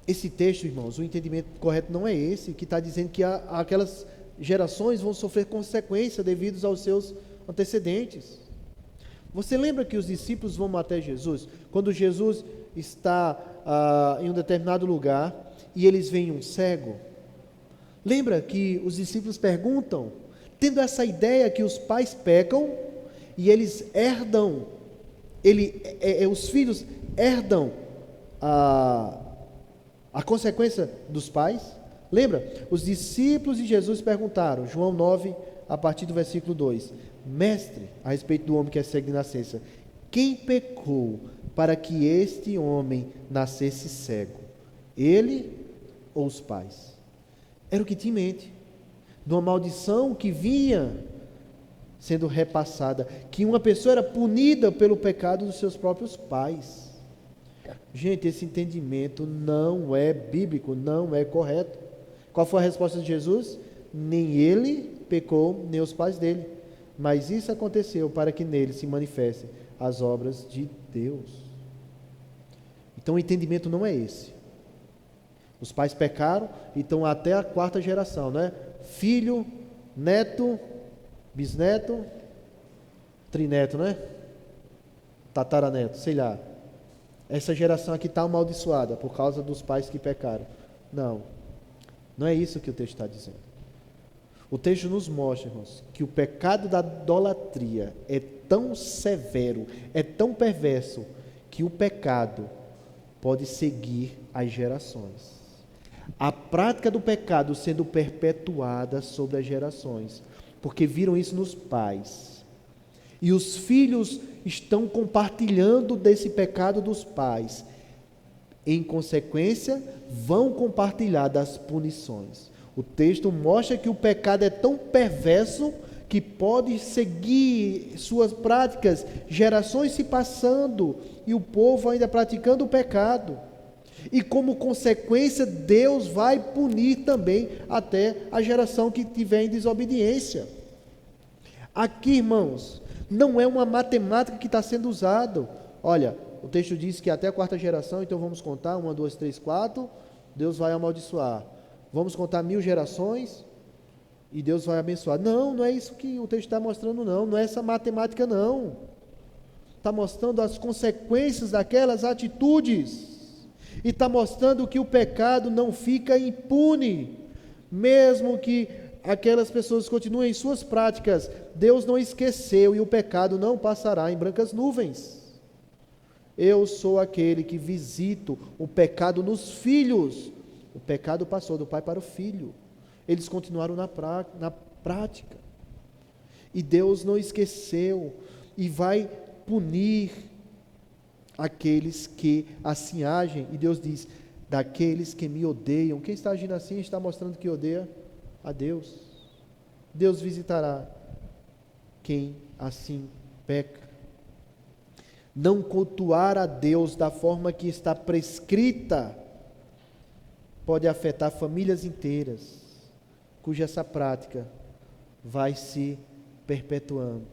Esse texto, irmãos, o entendimento correto não é esse, que está dizendo que aquelas gerações vão sofrer consequências devido aos seus antecedentes. Você lembra que os discípulos vão até Jesus? Quando Jesus está em um determinado lugar e eles veem um cego, lembra que os discípulos perguntam, tendo essa ideia que os pais pecam e eles herdam, os filhos herdam a consequência dos pais? Lembra? Os discípulos de Jesus perguntaram, João 9, a partir do versículo 2, Mestre, a respeito do homem que é cego de nascença, quem pecou para que este homem nascesse cego? Ele ou os pais? Era o que tinha em mente, de uma maldição que vinha sendo repassada, que uma pessoa era punida pelo pecado dos seus próprios pais. Gente, esse entendimento não é bíblico, não é correto. Qual foi a resposta de Jesus? Nem ele pecou, nem os pais dele, mas isso aconteceu para que nele se manifestem as obras de Deus. Então o entendimento não é esse. Os pais pecaram, então até a 4ª geração, né? Filho, neto, bisneto, trineto, né? Tataraneto, sei lá. Essa geração aqui está amaldiçoada por causa dos pais que pecaram. Não é isso que o texto está dizendo. O texto nos mostra, irmãos, que o pecado da idolatria é tão severo, é tão perverso, que o pecado pode seguir as gerações. A prática do pecado sendo perpetuada sobre as gerações, porque viram isso nos pais. E os filhos estão compartilhando desse pecado dos pais. Em consequência, vão compartilhar das punições. O texto mostra que o pecado é tão perverso que pode seguir suas práticas, gerações se passando, e o povo ainda praticando o pecado. E como consequência, Deus vai punir também até a geração que tiver em desobediência. Aqui, irmãos, não é uma matemática que está sendo usada. Olha, o texto diz que até a 4ª geração, então vamos contar, 1, 2, 3, 4, Deus vai amaldiçoar. Vamos contar 1000 gerações e Deus vai abençoar. Não é isso que o texto está mostrando, não é essa matemática, não. Está mostrando as consequências daquelas atitudes. E está mostrando que o pecado não fica impune, mesmo que aquelas pessoas continuem em suas práticas, Deus não esqueceu e o pecado não passará em brancas nuvens. Eu sou aquele que visito o pecado nos filhos. O pecado passou do pai para o filho. Eles continuaram na prática. E Deus não esqueceu e vai punir aqueles que assim agem. E Deus diz, daqueles que me odeiam. Quem está agindo assim está mostrando que odeia a Deus. Deus visitará quem assim peca. Não cultuar a Deus da forma que está prescrita pode afetar famílias inteiras, cuja essa prática vai se perpetuando.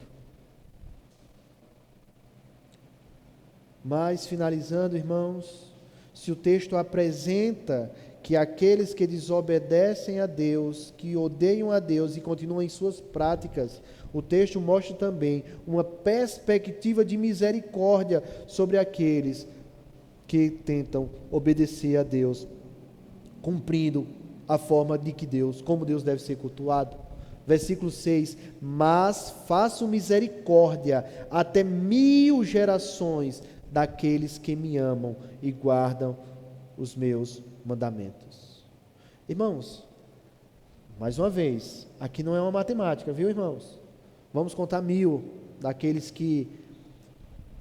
Mas, finalizando, irmãos, se o texto apresenta que aqueles que desobedecem a Deus, que odeiam a Deus e continuam em suas práticas, o texto mostra também uma perspectiva de misericórdia sobre aqueles que tentam obedecer a Deus, cumprindo a forma de que Deus, como Deus deve ser cultuado. Versículo 6, mas faço misericórdia até 1000 gerações daqueles que me amam e guardam os meus mandamentos. Irmãos, mais uma vez, aqui não é uma matemática, viu, irmãos? Vamos contar 1000 daqueles que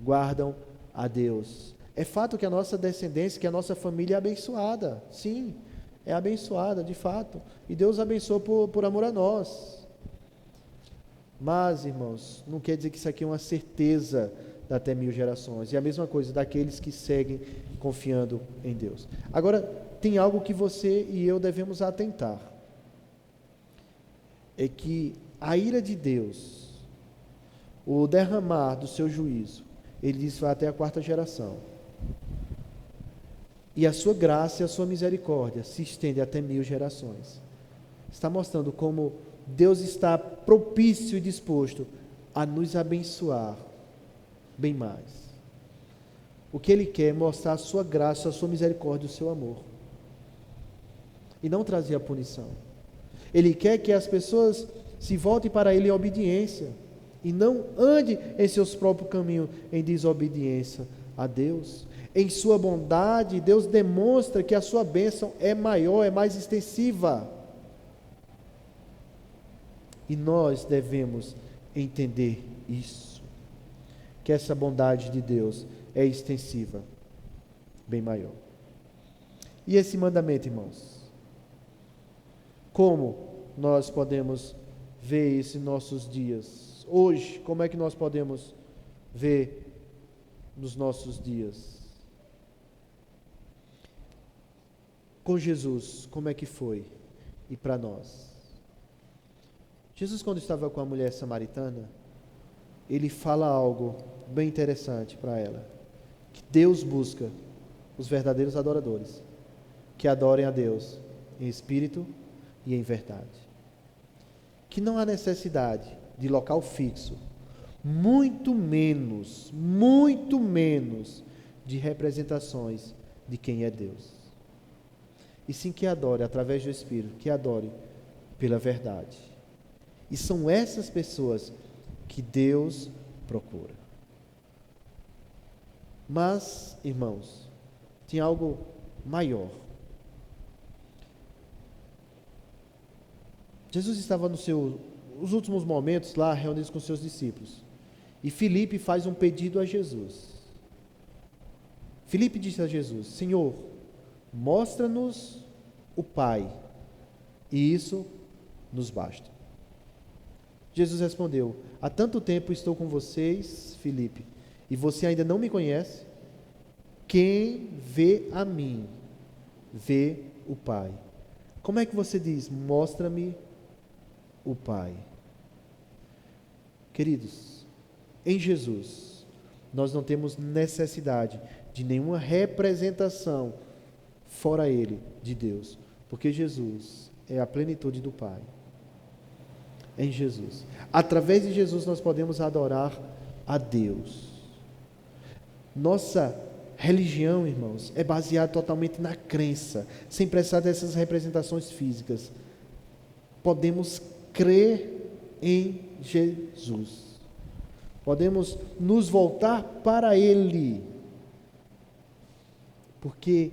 guardam a Deus. É fato que a nossa descendência, que a nossa família é abençoada. Sim, é abençoada, de fato. E Deus abençoou por amor a nós. Mas, irmãos, não quer dizer que isso aqui é uma certeza de até 1000 gerações. E a mesma coisa daqueles que seguem confiando em Deus. Agora, tem algo que você e eu devemos atentar. É que a ira de Deus, o derramar do seu juízo, ele diz que vai até a 4ª geração. E a sua graça e a sua misericórdia se estende até 1000 gerações. Está mostrando como Deus está propício e disposto a nos abençoar bem mais. O que Ele quer é mostrar a sua graça, a sua misericórdia, o seu amor. E não trazer a punição. Ele quer que as pessoas se voltem para Ele em obediência e não ande em seus próprios caminhos em desobediência a Deus. Em sua bondade, Deus demonstra que a sua bênção é maior, é mais extensiva. E nós devemos entender isso, que essa bondade de Deus é extensiva, bem maior. E esse mandamento, irmãos, como nós podemos ver isso em nossos dias? Hoje, como é que nós podemos ver nos nossos dias? Com Jesus, como é que foi? E para nós? Jesus, quando estava com a mulher samaritana, ele fala algo bem interessante para ela, que Deus busca os verdadeiros adoradores, que adorem a Deus em espírito e em verdade. Que não há necessidade de local fixo, muito menos de representações de quem é Deus. E sim que adore através do Espírito, que adore pela verdade. E são essas pessoas que Deus procura. Mas, irmãos, tem algo maior. Jesus estava nos últimos momentos lá, reunidos com seus discípulos. E Filipe faz um pedido a Jesus. Filipe disse a Jesus: Senhor, mostra-nos o Pai, e isso nos basta. Jesus respondeu: há tanto tempo estou com vocês, Filipe, e você ainda não me conhece? Quem vê a mim, vê o Pai. Como é que você diz, mostra-me o Pai? Queridos, em Jesus, nós não temos necessidade de nenhuma representação fora Ele, de Deus, porque Jesus é a plenitude do Pai. Em Jesus. Através de Jesus nós podemos adorar a Deus. Nossa religião, irmãos, é baseada totalmente na crença, sem precisar dessas representações físicas. Podemos crer em Jesus. Podemos nos voltar para Ele, porque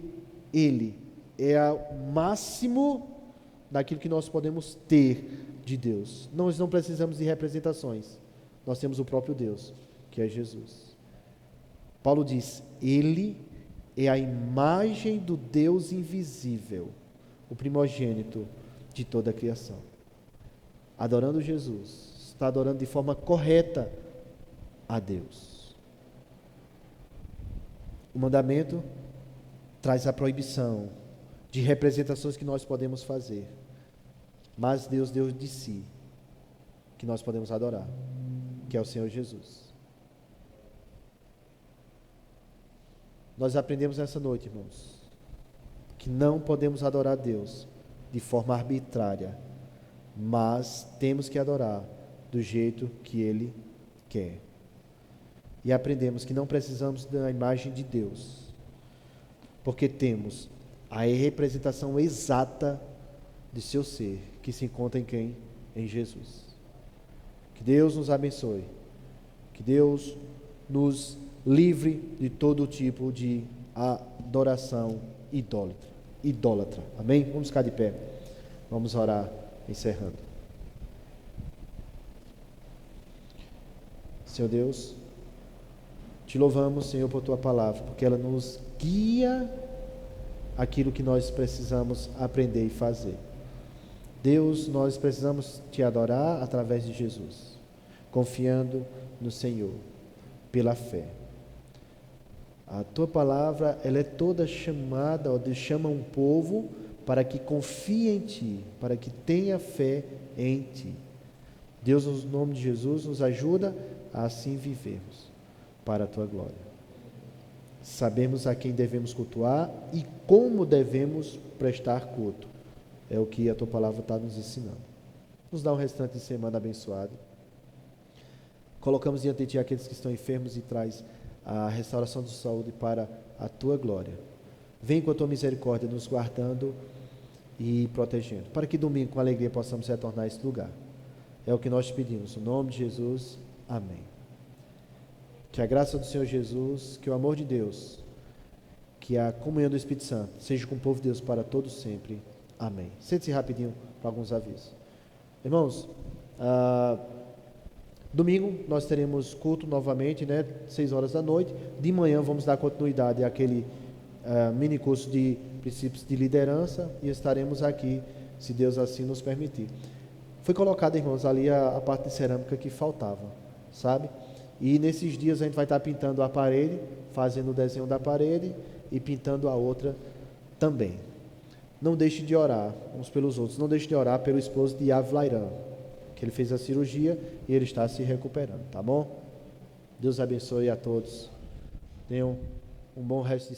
Ele é o máximo daquilo que nós podemos ter de Deus. Nós não precisamos de representações. Nós temos o próprio Deus, que é Jesus. Paulo diz: Ele é a imagem do Deus invisível, o primogênito de toda a criação. Adorando Jesus, está adorando de forma correta a Deus. O mandamento traz a proibição de representações que nós podemos fazer. Mas Deus deu de si, que nós podemos adorar, que é o Senhor Jesus. Nós aprendemos nessa noite, irmãos, que não podemos adorar a Deus de forma arbitrária, mas temos que adorar do jeito que Ele quer. E aprendemos que não precisamos da imagem de Deus, porque temos a representação exata de seu ser, que se encontra em quem? Em Jesus. Que Deus nos abençoe. Que Deus nos livre de todo tipo de adoração idólatra. Amém? Vamos ficar de pé. Vamos orar, encerrando. Senhor Deus, te louvamos, Senhor, por tua palavra, porque ela nos guia aquilo que nós precisamos aprender e fazer. Deus, nós precisamos te adorar através de Jesus, confiando no Senhor, pela fé. A tua palavra, ela é toda chamada, ó Deus, chama um povo para que confie em ti, para que tenha fé em ti. Deus, no nome de Jesus, nos ajuda a assim vivermos, para a tua glória. Sabemos a quem devemos cultuar e como devemos prestar culto. É o que a tua palavra está nos ensinando. Nos dá um restante de semana abençoado. Colocamos diante de ti aqueles que estão enfermos e traz a restauração de saúde para a tua glória. Vem com a tua misericórdia nos guardando e protegendo, para que domingo com alegria possamos retornar a este lugar. É o que nós te pedimos, no nome de Jesus, amém. Que a graça do Senhor Jesus, que o amor de Deus que a comunhão do Espírito Santo seja com o povo de Deus para todos sempre. Amém. Sente-se rapidinho para alguns avisos. Irmãos, domingo nós teremos culto novamente, 6 horas da noite. De manhã vamos dar continuidade àquele mini curso de princípios de liderança e estaremos aqui, se Deus assim nos permitir. Foi colocada, irmãos, ali a parte de cerâmica que faltava, sabe? E nesses dias a gente vai estar pintando a parede, fazendo o desenho da parede e pintando a outra também. Não deixe de orar uns pelos outros. Não deixe de orar pelo esposo de Avlairan, que ele fez a cirurgia e ele está se recuperando, tá bom? Deus abençoe a todos. Tenham um bom resto de